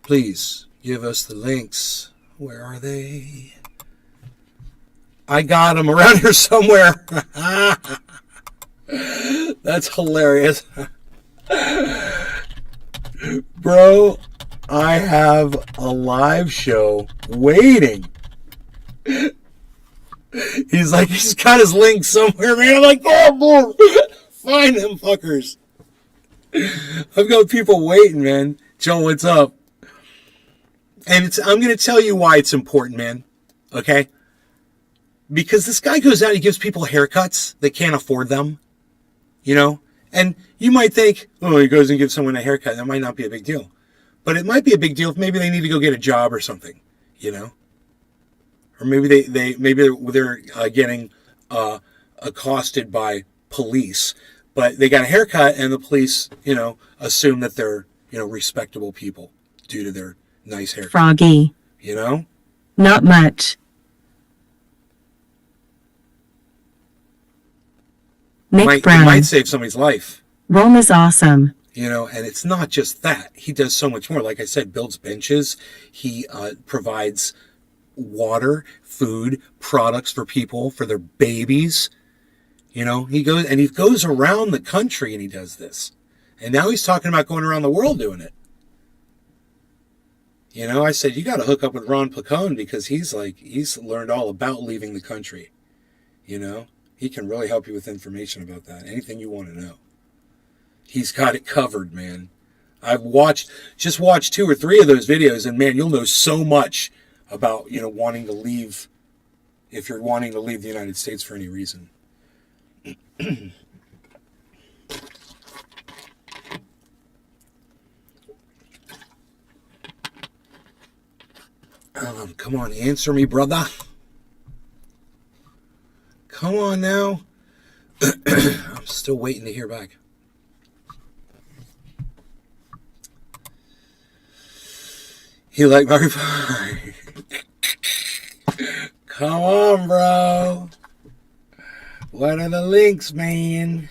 Please give us the links. Where are they? I got him around here somewhere. That's hilarious. Bro, I have a live show waiting. He's like, he's got his link somewhere, man. I'm like, oh, boy, find them fuckers. I've got people waiting, man. Joe, what's up? And I'm going to tell you why it's important, man. Okay? Because this guy goes out, he gives people haircuts. They can't afford them. You know? And you might think, oh, he goes and gives someone a haircut. That might not be a big deal. But it might be a big deal if maybe they need to go get a job or something. You know? Or maybe they're getting accosted by police. But they got a haircut and the police, you know, assume that they're, you know, respectable people due to their nice haircut. Froggy. You know? Not much. Nick Brown. It might save somebody's life. Rome is awesome. You know, and it's not just that. He does so much more. Like I said, builds benches. He provides water, food, products for people, for their babies. You know, he goes around the country and he does this. And now he's talking about going around the world doing it. You know, I said, you got to hook up with Ron Placone because he's learned all about leaving the country. You know, he can really help you with information about that. Anything you want to know. He's got it covered, man. I've watched 2 or 3 of those videos and man, you'll know so much about, you know, wanting to leave, if you're wanting to leave the United States for any reason. Come on, answer me, brother. Come on now. I'm still waiting to hear back. He like my reply. Come on, bro. What are the links, man?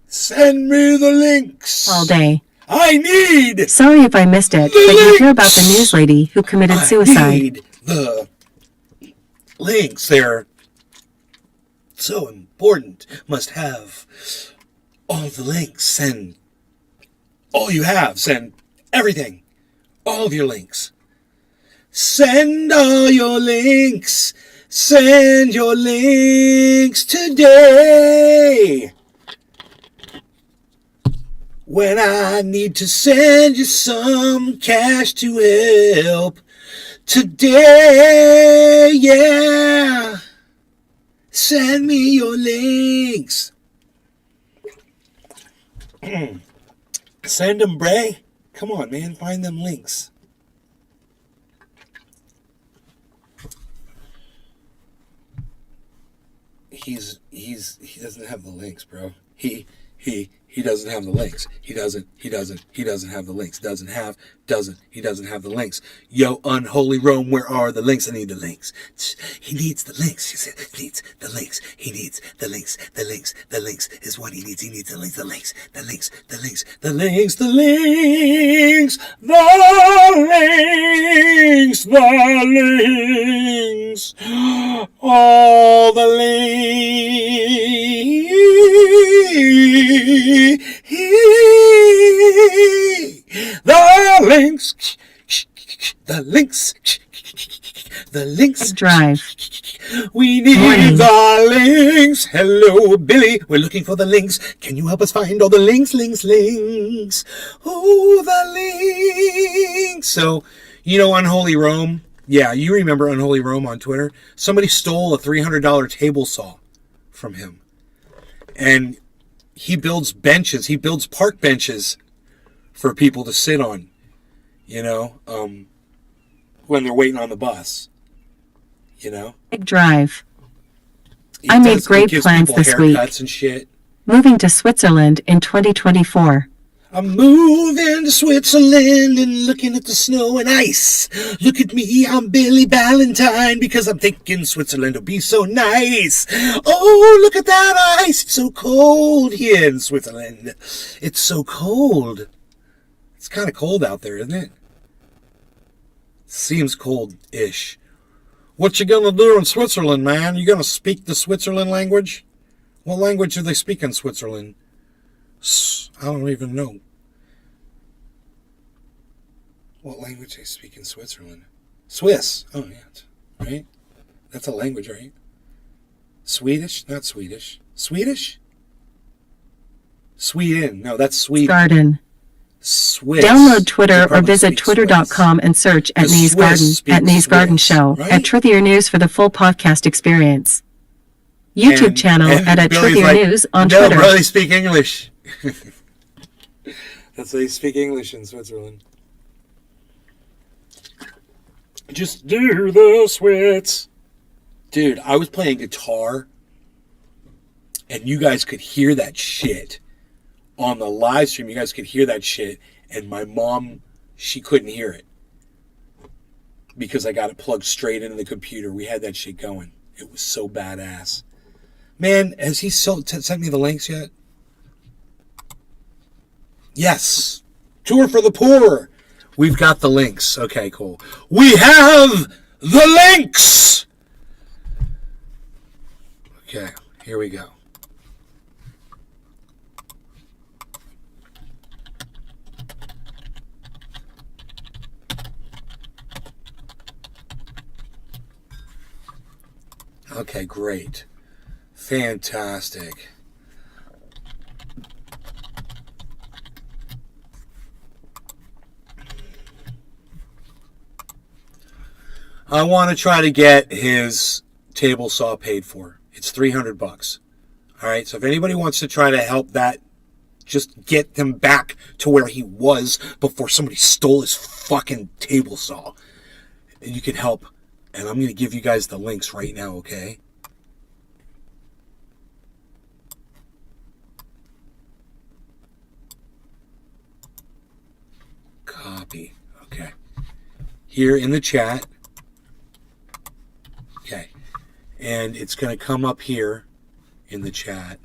Send me the links. All day. I need. Sorry if I missed it, but you hear about the news lady who committed suicide. I need the links. They're so important. Must have all the links. Send all you have. Send everything. All of your links. Send all your links. Send your links today. When I need to send you some cash to help today, yeah. Send me your links. Send them, Bray. Come on, man. Find them links. He doesn't have the links, bro. He doesn't have the links. He doesn't have the links. He doesn't have the links. Yo, unholy Rome, where are the links? I need the links. He needs the links. He said, he needs the links. He needs the links. The links. The links is what he needs. He needs the links. The links. The links. The links. The links. The links. The links. The links. All the links. The links. The links. The links. Drive. We need the links. Hello, Billy. We're looking for the links. Can you help us find all the links? Links. Oh, the links. So, you know, Unholy Rome. Yeah, you remember Unholy Rome on Twitter. Somebody stole a $300 table saw from him. And he builds benches. He builds park benches for people to sit on, you know, when they're waiting on the bus, you know. Big drive. I made great plans this week. And shit. Moving to Switzerland in 2024. I'm moving to Switzerland and looking at the snow and ice. Look at me, I'm Billy Valentine because I'm thinking Switzerland will be so nice. Oh, look at that ice. It's so cold here in Switzerland. It's so cold. It's kind of cold out there, isn't it? Seems cold-ish. What you gonna do in Switzerland, man? You gonna speak the Switzerland language? What language do they speak in Switzerland? I don't even know. What language they speak in Switzerland? Swiss. Oh, yeah. Right? That's a language, right? Swedish? Not Swedish. Swedish? Sweden. No, that's Sweden. Garden. Swiss. Download Twitter or visit twitter.com and search at Nays Garden, at Nays Garden Show, right? at Truthier News for the full podcast experience. YouTube channel at Truthier News on Twitter. No, bro, they speak English. That's how they speak English in Switzerland. Just do the Switz. Dude, I was playing guitar, and you guys could hear that shit. On the live stream, you guys could hear that shit, and my mom, she couldn't hear it. Because I got it plugged straight into the computer. We had that shit going. It was so badass. Man, has he sent me the links yet? Yes. Tour for the Poor. We've got the links. Okay, cool. We have the links. Okay, here we go. Okay, great. Fantastic. I want to try to get his table saw paid for. It's $300. All right, so if anybody wants to try to help that, just get him back to where he was before somebody stole his fucking table saw. And you can help. And I'm going to give you guys the links right now, okay? Copy. Okay. Here in the chat. Okay. And it's going to come up here in the chat.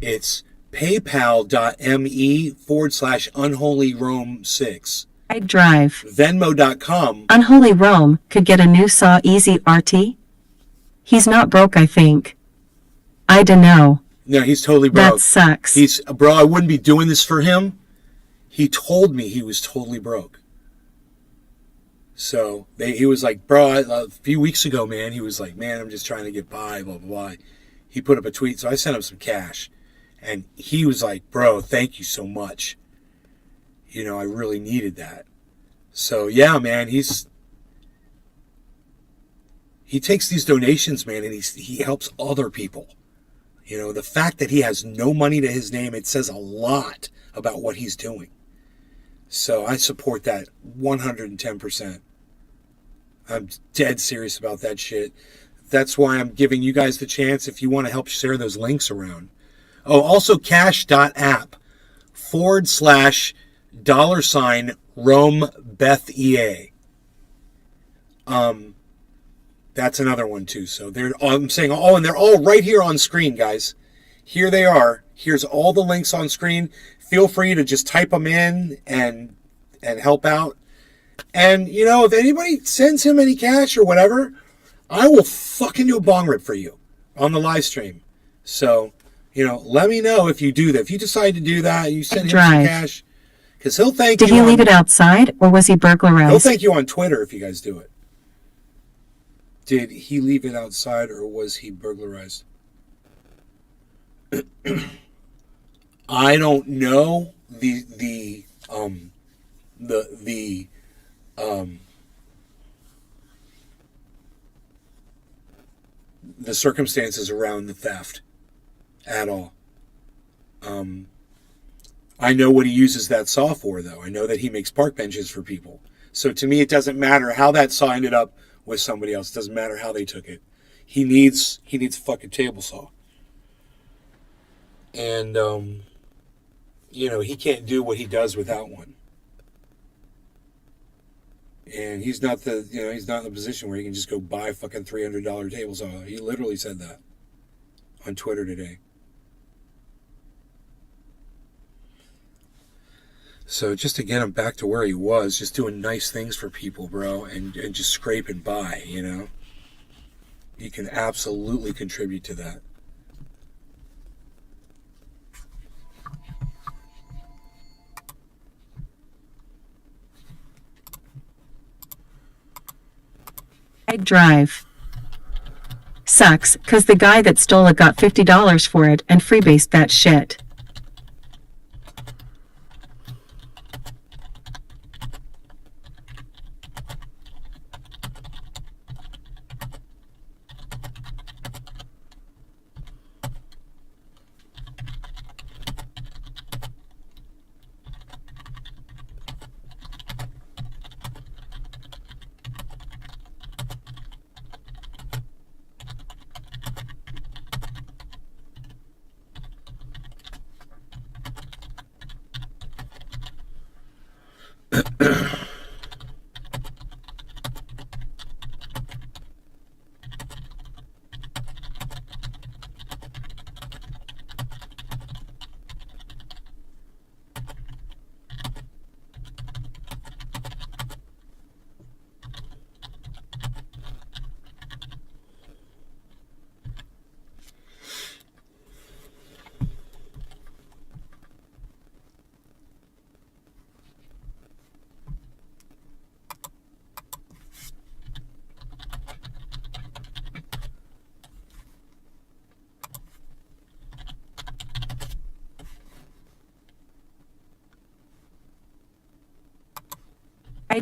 It's paypal.me/unholyrome6. Drive. Venmo.com. Unholy Rome could get a new Saw Easy RT? He's not broke, I think. I dunno. No, he's totally broke. That sucks. Bro, I wouldn't be doing this for him. He told me he was totally broke. So he was like, bro, a few weeks ago, man, he was like, man, I'm just trying to get by, blah, blah, blah. He put up a tweet, so I sent him some cash. And he was like, bro, thank you so much. You know, I really needed that. So, yeah, man, he takes these donations, man, and he helps other people. You know, the fact that he has no money to his name, it says a lot about what he's doing. So I support that 110%. I'm dead serious about that shit. That's why I'm giving you guys the chance if you want to help share those links around. Oh, also cash.app/$RomeBethEA. That's another one too. So I'm saying, and they're all right here on screen, guys. Here they are. Here's all the links on screen. Feel free to just type them in and help out. And, you know, if anybody sends him any cash or whatever, I will fucking do a bong rip for you on the live stream. So, you know, let me know if you do that. If you decide to do that, you send him some cash. Because he'll thank you. Did he leave it outside or was he burglarized? He'll thank you on Twitter if you guys do it. Did he leave it outside or was he burglarized? I don't know the circumstances around the theft at all. I know what he uses that saw for, though. I know that he makes park benches for people. So to me, it doesn't matter how that saw ended up with somebody else. It doesn't matter how they took it. He needs a fucking table saw. And, you know, he can't do what he does without one. And he's not in the position where he can just go buy a fucking $300 table saw. He literally said that on Twitter today. So just to get him back to where he was, just doing nice things for people, bro, and just scraping by, you know. You can absolutely contribute to that. Drive. Sucks, cause the guy that stole it got $50 for it and freebased that shit.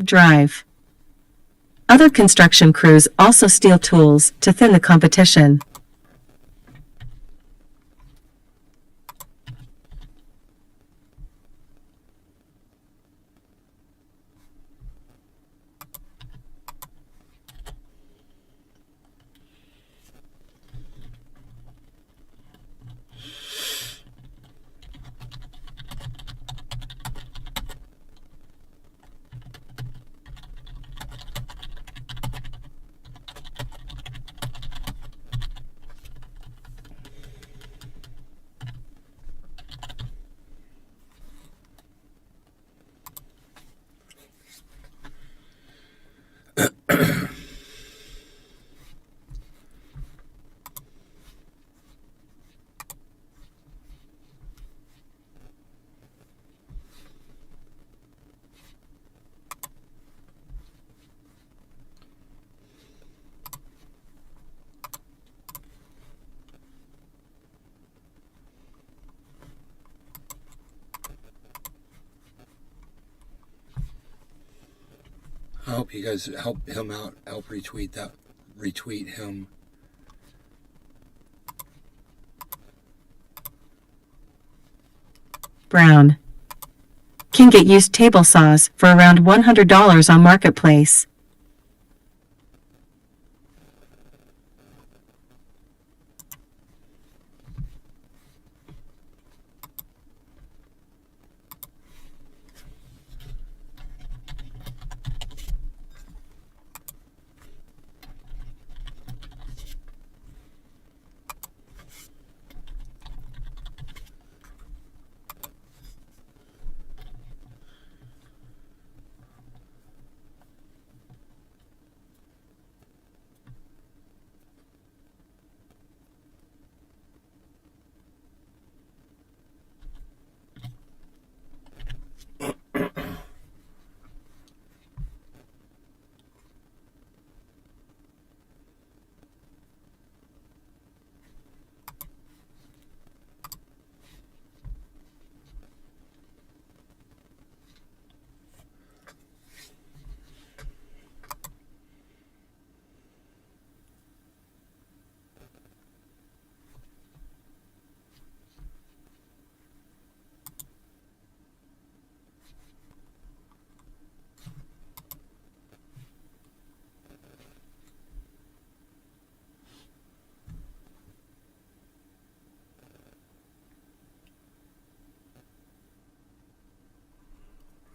Drive. Other construction crews also steal tools to thin the competition. I hope you guys help him out, help retweet him. Brown. Can get used table saws for around $100 on Marketplace.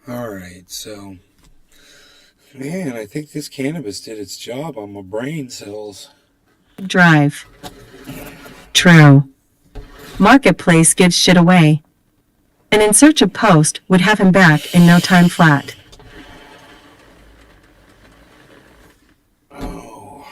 Alright, so, man, I think this cannabis did its job on my brain cells. Drive. True. Marketplace gives shit away. An In Search of post would have him back in no time flat. Oh.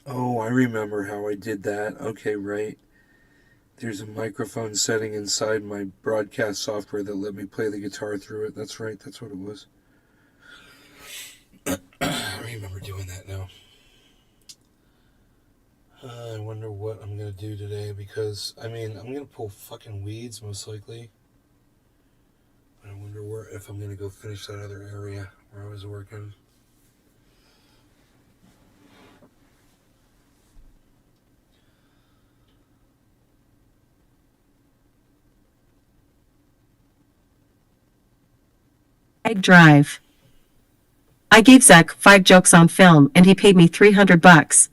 Oh, I remember how I did that. Okay, right. There's a microphone setting inside my broadcast software that let me play the guitar through it. That's right. That's what it was. I remember doing that now. I wonder what I'm going to do today because, I mean, I'm going to pull fucking weeds most likely. I wonder if I'm going to go finish that other area where I was working. Drive. I gave Zach 5 jokes on film and he paid me $300.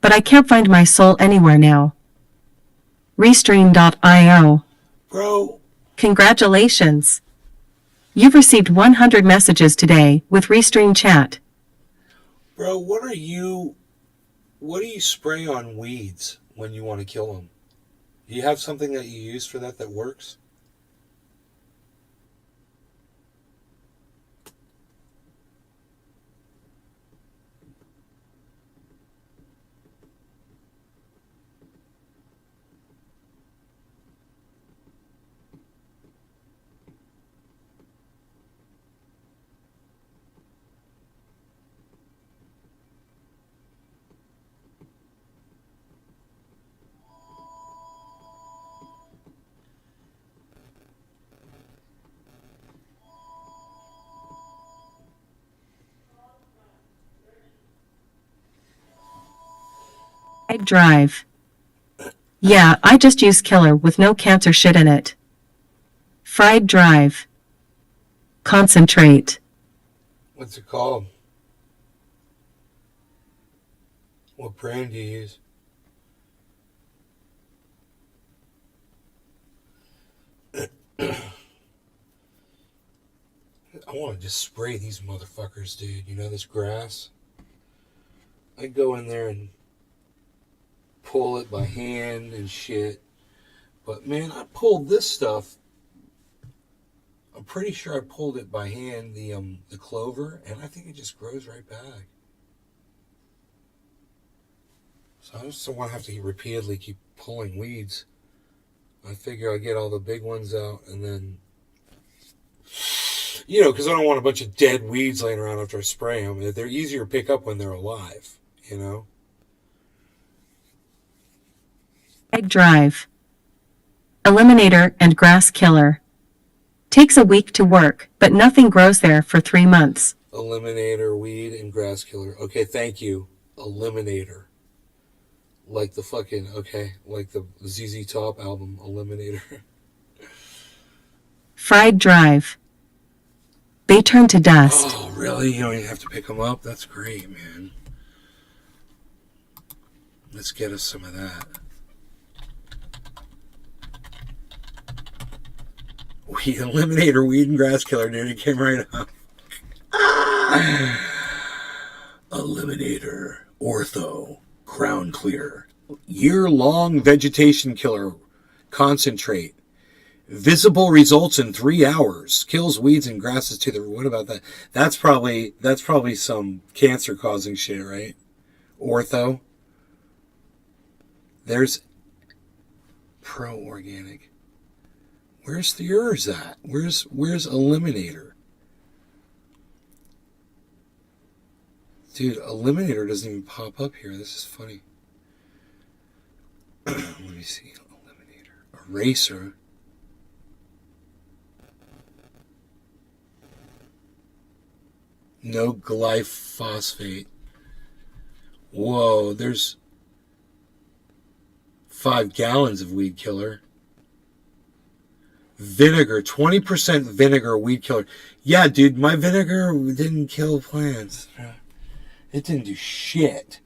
But I can't find my soul anywhere now. Restream.io. Bro. Congratulations. You've received 100 messages today with Restream Chat. Bro, what do you spray on weeds when you want to kill them? Do you have something that you use for that works? Drive. Yeah, I just use killer with no cancer shit in it. Fried drive. Concentrate. What's it called? What brand do you use? I want to just spray these motherfuckers, dude. You know this grass? I go in there and pull it by hand and shit. But man, I pulled this stuff. I'm pretty sure I pulled it by hand, the clover, and I think it just grows right back. So I just don't want to have to repeatedly keep pulling weeds. I figure I get all the big ones out and then, you know, because I don't want a bunch of dead weeds laying around after I spray them. They're easier to pick up when they're alive, you know? Drive. Eliminator and grass killer. Takes a week to work, but nothing grows there for 3 months. Eliminator, weed, and grass killer. Okay, thank you. Eliminator. Like the fucking, okay, like the ZZ Top album, Eliminator. Fried drive. They turn to dust. Oh, really? You don't even have to pick them up? That's great, man. Let's get us some of that. Eliminator, weed, and grass killer, dude. It came right up. Eliminator, ortho, crown clear, year-long vegetation killer, concentrate. Visible results in 3 hours. Kills weeds and grasses to the... What about that? That's probably some cancer-causing shit, right? Ortho. There's pro-organic. Where's the yours at? Where's Eliminator? Dude, Eliminator doesn't even pop up here. This is funny. Let me see. Eliminator. Eraser. No glyphosate. Whoa, there's 5 gallons of weed killer. Vinegar, 20% vinegar weed killer. Yeah, dude, my vinegar didn't kill plants. It didn't do shit.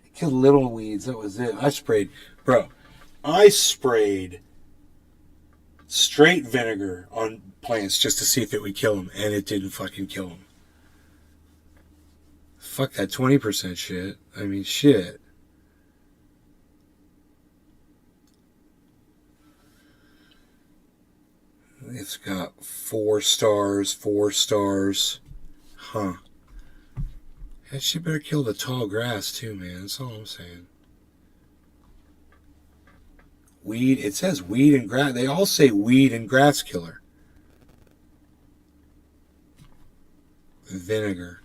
It killed little weeds, that was it. I sprayed straight vinegar on plants just to see if it would kill them, and it didn't fucking kill them. Fuck that 20% shit. I mean, shit. It's got 4 stars, 4 stars. Huh. That shit better kill the tall grass too, man. That's all I'm saying. Weed, it says weed and grass. They all say weed and grass killer. Vinegar.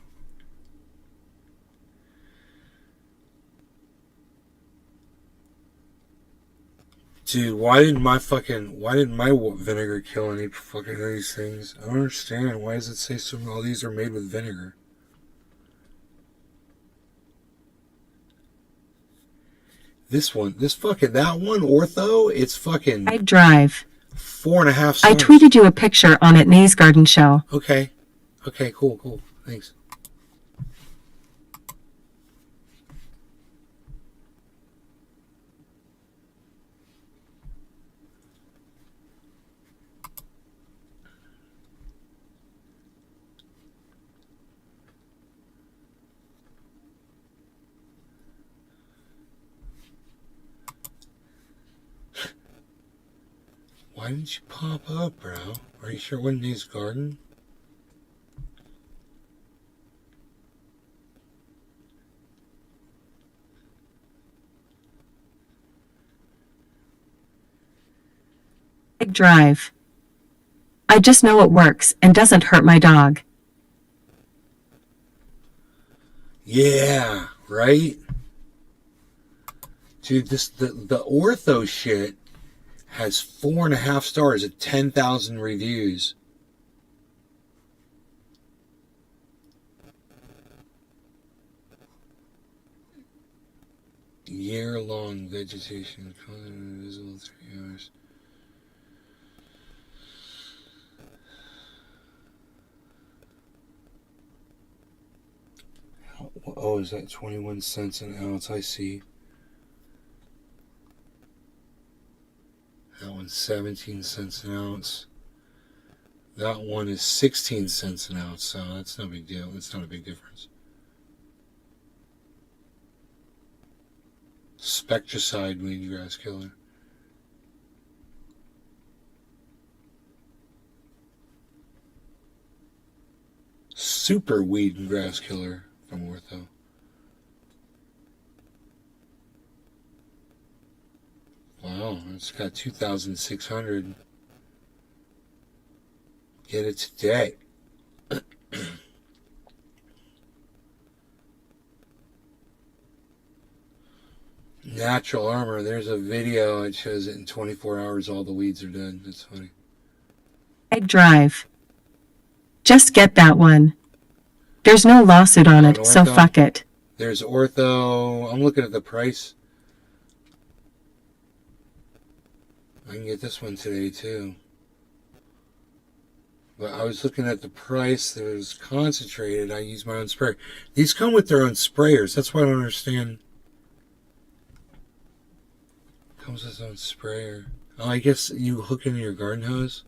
Dude, why didn't my vinegar kill any fucking of these things? I don't understand. Why does it say all these are made with vinegar? That one, Ortho, it's fucking... I drive. 4.5 stars. I tweeted you a picture on at Nays Garden Show. Okay. Okay, cool. Thanks. Why didn't you pop up, bro? Are you sure it wasn't Nays Garden? I drive. I just know it works and doesn't hurt my dog. Yeah, right? Dude, the Ortho shit has 4.5 stars at 10,000 reviews. Year-long vegetation, visible 3 hours. Oh, is that 21 cents an ounce? I see. That one's 17 cents an ounce. That one is 16 cents an ounce, so that's no big deal. That's not a big difference. Spectracide weed grass killer. Super weed and grass killer from Ortho. Wow, it's got 2,600. Get it today. Natural armor. There's a video. It shows it in 24 hours. All the weeds are dead. That's funny. I drive. Just get that one. There's no lawsuit on it, so fuck it. There's Ortho. I'm looking at the price. I can get this one today too. But I was looking at the price. There's concentrated. I use my own sprayer. These come with their own sprayers. That's why I don't understand. Comes with its own sprayer. Oh, I guess you hook into your garden hose.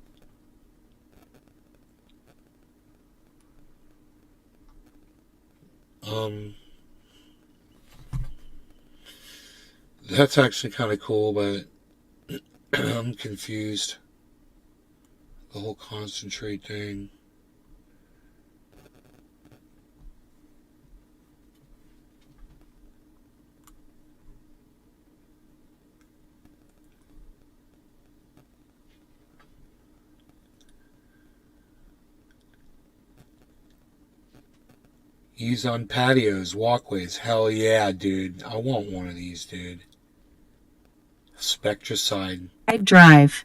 That's actually kind of cool, but I'm confused. The whole concentrate thing. Use on patios, walkways. Hell yeah, dude. I want one of these, dude. Spectracide. I drive.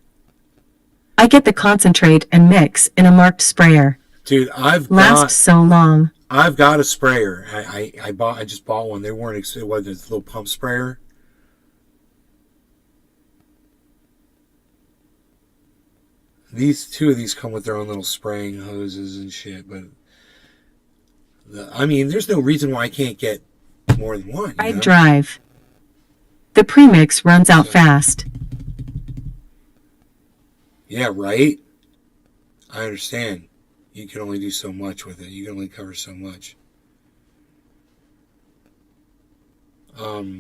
I get the concentrate and mix in a marked sprayer. Dude, Lasts so long. I've got a sprayer. I just bought one. They weren't. It was this little pump sprayer. Two of these come with their own little spraying hoses and shit, but I mean, there's no reason why I can't get more than one. I drive. The premix runs out fast. Yeah, right? I understand. You can only do so much with it. You can only cover so much. Oh,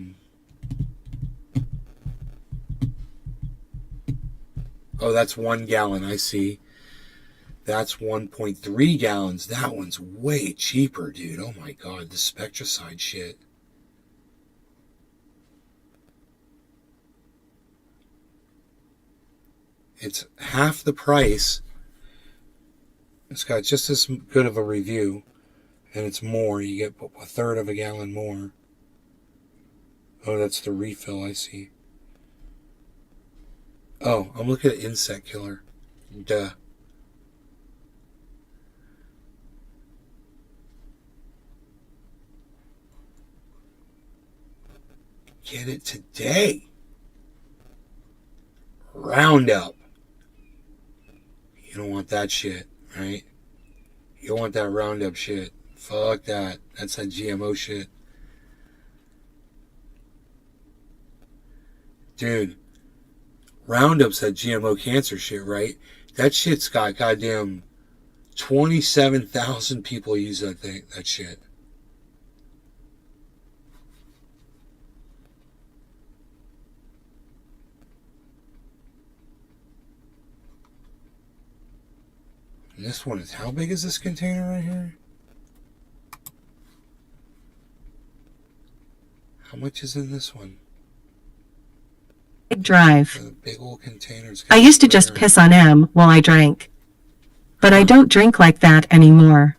that's 1 gallon. I see. That's 1.3 gallons. That one's way cheaper, dude. Oh my god, the Spectracide shit. It's half the price. It's got just as good of a review, and it's more. You get a third of a gallon more. Oh, that's the refill, I see. Oh, I'm looking at insect killer. Duh. Get it today. Roundup. You don't want that shit, right? You don't want that Roundup shit. Fuck that. That's that GMO shit. Dude, Roundup's that GMO cancer shit, right? That shit's got goddamn 27,000 people use that thing, that shit. And this one is, how big is this container right here? How much is in this one? Big drive. The big old containers. I used to just piss on M while I drank. But I don't drink like that anymore.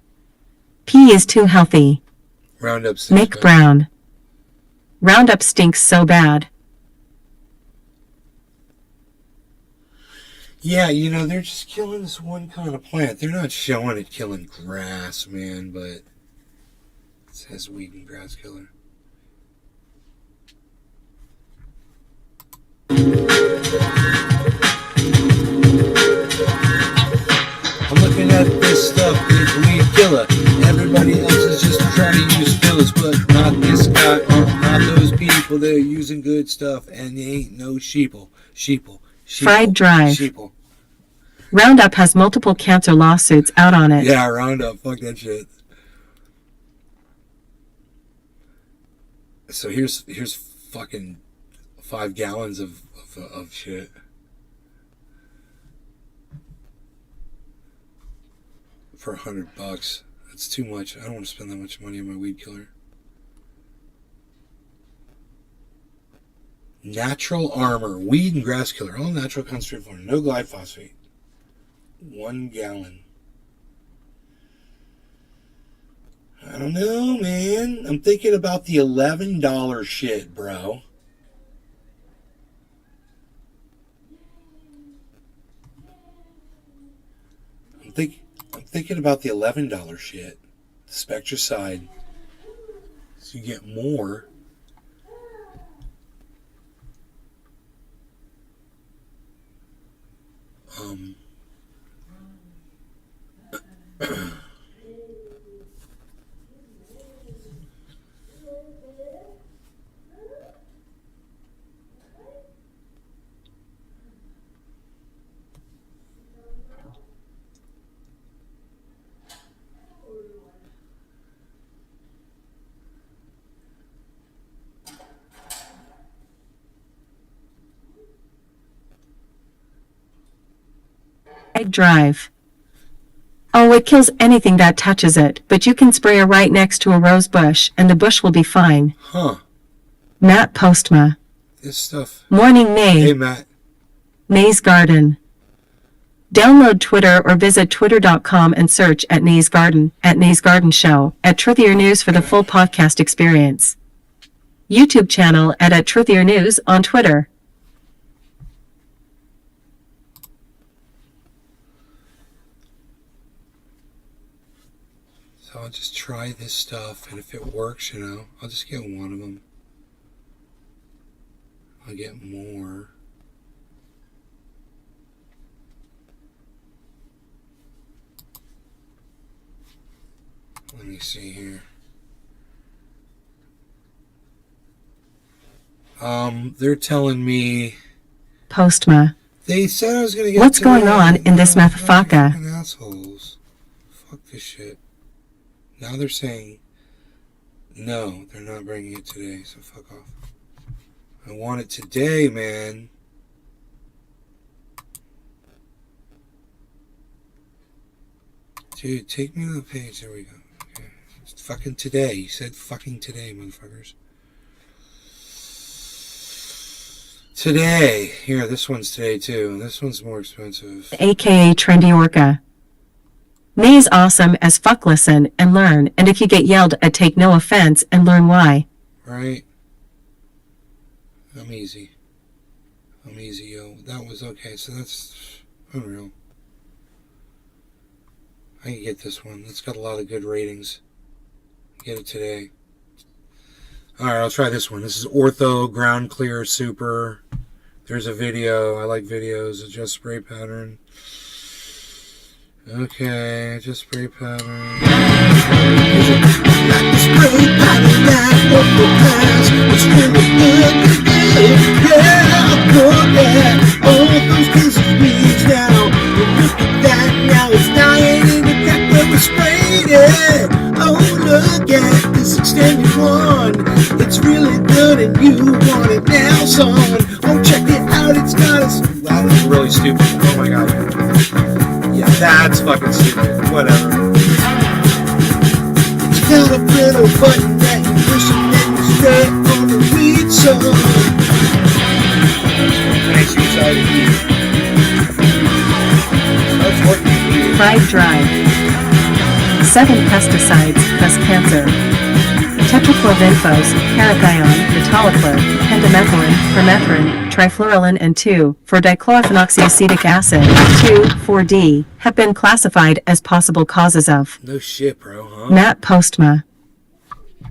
Pee is too healthy. Roundup stinks. Nick Brown. Roundup stinks so bad. Yeah, you know, they're just killing this one kind of plant. They're not showing it killing grass, man, but it says weed and grass killer. I'm looking at this stuff, it's weed killer. Everybody else is just trying to use fillers, but not this guy, not those people. They're using good stuff, and they ain't no sheeple. Fried drive. Sheeple. Roundup has multiple cancer lawsuits out on it. Yeah, Roundup. Fuck that shit. So here's fucking 5 gallons of shit. For $100. That's too much. I don't want to spend that much money on my weed killer. Natural Armor, weed and grass killer, all natural concentrated form, no glyphosate. 1 gallon. I don't know, man. I'm thinking about the $11 shit, bro. I'm thinking about the $11 shit. The Spectracide. So you get more. Egg drive. Oh, it kills anything that touches it, but you can spray it right next to a rose bush, and the bush will be fine. Huh. Matt Postma. This stuff. Morning Nay. Hey, Matt. Nay's Garden. Download Twitter or visit twitter.com and search at Nay's Garden, at Nay's Garden Show, at Truthier News for the full podcast experience. YouTube channel at Truthier News on Twitter. So I'll just try this stuff, and if it works, you know, I'll just get one of them. I'll get more. Let me see here. They're telling me... Postma. They said I was going to get... What's going on in this motherfucker? Assholes. Fuck this shit. Now they're saying, no, they're not bringing it today, so fuck off. I want it today, man. Dude, take me to the page. There we go. Okay. It's fucking today. You said fucking today, motherfuckers. Today. Here, this one's today, too. This one's more expensive. AKA Trendy Orca. May is awesome as fuck. Listen and learn, and if you get yelled at, take no offense and learn why. Right? I'm easy. I'm easy, yo. That was okay, so that's unreal. I can get this one. It's got a lot of good ratings. Get it today. Alright, I'll try this one. This is Ortho Ground Clear Super. There's a video. I like videos. Adjust spray pattern. Okay, just spray pattern. Oh, look at this extended one. It's really good and you want it now, son. Oh, check it out. It's got a... Wow, this is really stupid. Oh my god. Yeah, that's fucking stupid. Whatever. It's got a little button that you push and then you spray on the weed, son. Makes you excited. That's working. Fried dry. 7 pesticides cause cancer. Tetrachlorvinphos, parathion, metolachlor, pendimethalin, permethrin, trifluralin, and 2,4-dichlorophenoxyacetic acid, 2,4-D, have been classified as possible causes of. No shit, bro, huh? Matt Postma.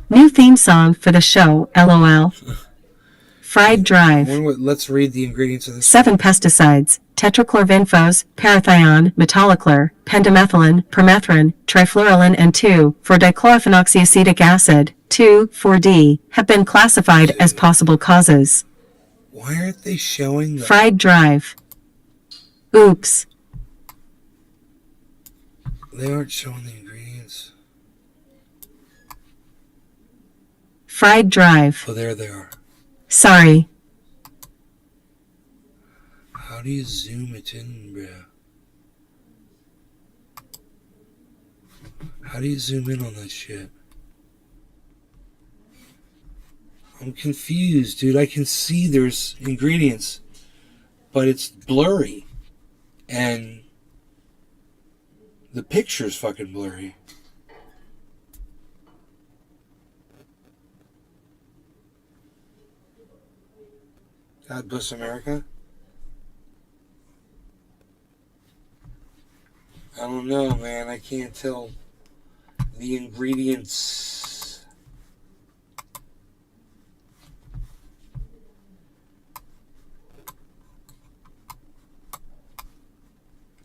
New theme song for the show, LOL. Fried drive. Let's read the ingredients of this. 7 pesticides. Tetrachlorvinphos, parathion, metolachlor, pendimethalin, permethrin, trifluralin, and 2,4-dichlorophenoxyacetic acid, 2,4-D, have been classified as possible causes. Why aren't they showing the... Fried drive. Oops. They aren't showing the ingredients. Fried drive. Oh, there they are. Sorry. How do you zoom it in, bro? How do you zoom in on that shit? I'm confused, dude. I can see there's ingredients, but it's blurry. And the picture's fucking blurry. God bless America. I don't know, man. I can't tell the ingredients.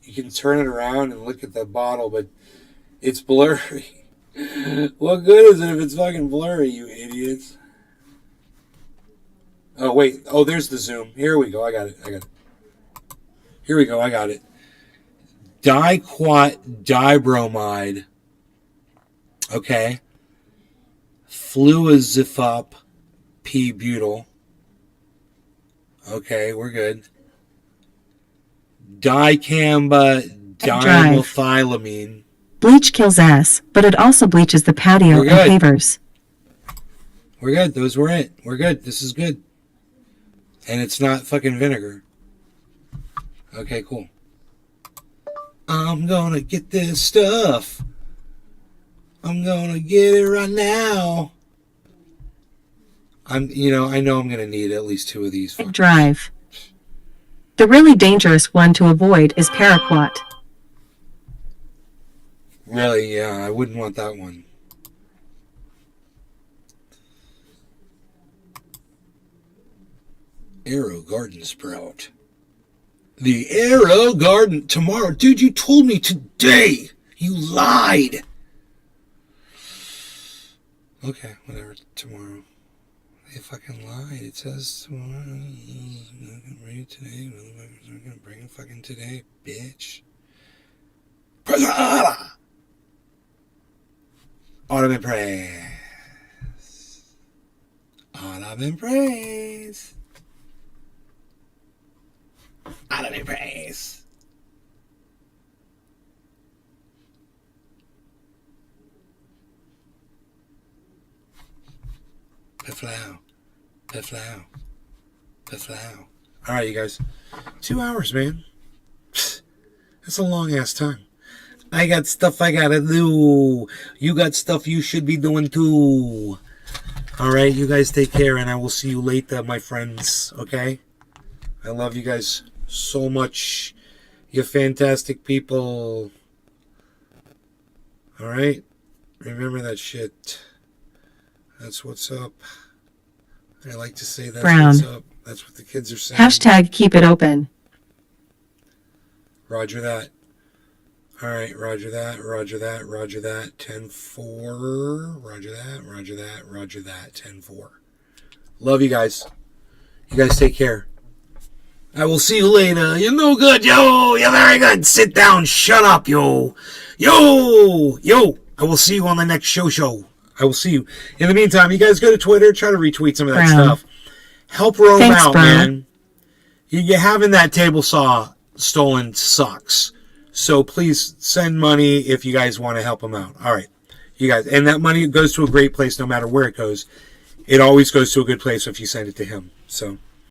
You can turn it around and look at the bottle, but it's blurry. What good is it if it's fucking blurry, you idiots? Oh, wait. Oh, there's the zoom. Here we go. I got it. Here we go. I got it. Diquat dibromide. Okay. Fluazepop p-butyl. Okay, we're good. Dicamba dimethyltryptamine. Bleach kills ass, but it also bleaches the patio and pavers. We're good. Those were it. We're good. This is good. And it's not fucking vinegar. Okay, cool. I'm gonna get this stuff. I'm gonna get it right now. I know I'm gonna need at least 2 of these. Drive. The really dangerous one to avoid is paraquat. Really, yeah, I wouldn't want that one. Arrow Garden Sprout. The Arrow Garden tomorrow. Dude, you told me today. You lied. Okay, whatever. Tomorrow. They fucking lied. It says tomorrow. I'm not gonna bring it today. I'm not gonna bring it fucking today, bitch. Presada! Autumn and praise. Autumn and praise. Autumn and praise. Peflau. Peflau. Peflau. All right, you guys. 2 hours, man. That's a long-ass time. I got stuff I gotta do. You got stuff you should be doing too. All right, you guys take care, and I will see you later, my friends. Okay? I love you guys so much. You're fantastic people. All right? Remember that shit. That's what's up. I like to say that's Brown. what's up. That's what the kids are saying. Hashtag keep it open. Roger that. All right, roger that, roger that, roger that. 10-4. Roger that, roger that, roger that. 10-4. Love you guys. You guys take care. I will see you later. You're no good, yo. You're very good. Sit down. Shut up, yo. Yo. Yo. I will see you on the next show. I will see you. In the meantime, you guys go to Twitter. Try to retweet some of that stuff. Help Rome out, man. You having that table saw stolen sucks. So please send money if you guys want to help him out. All right. You guys. And that money goes to a great place no matter where it goes. It always goes to a good place if you send it to him. So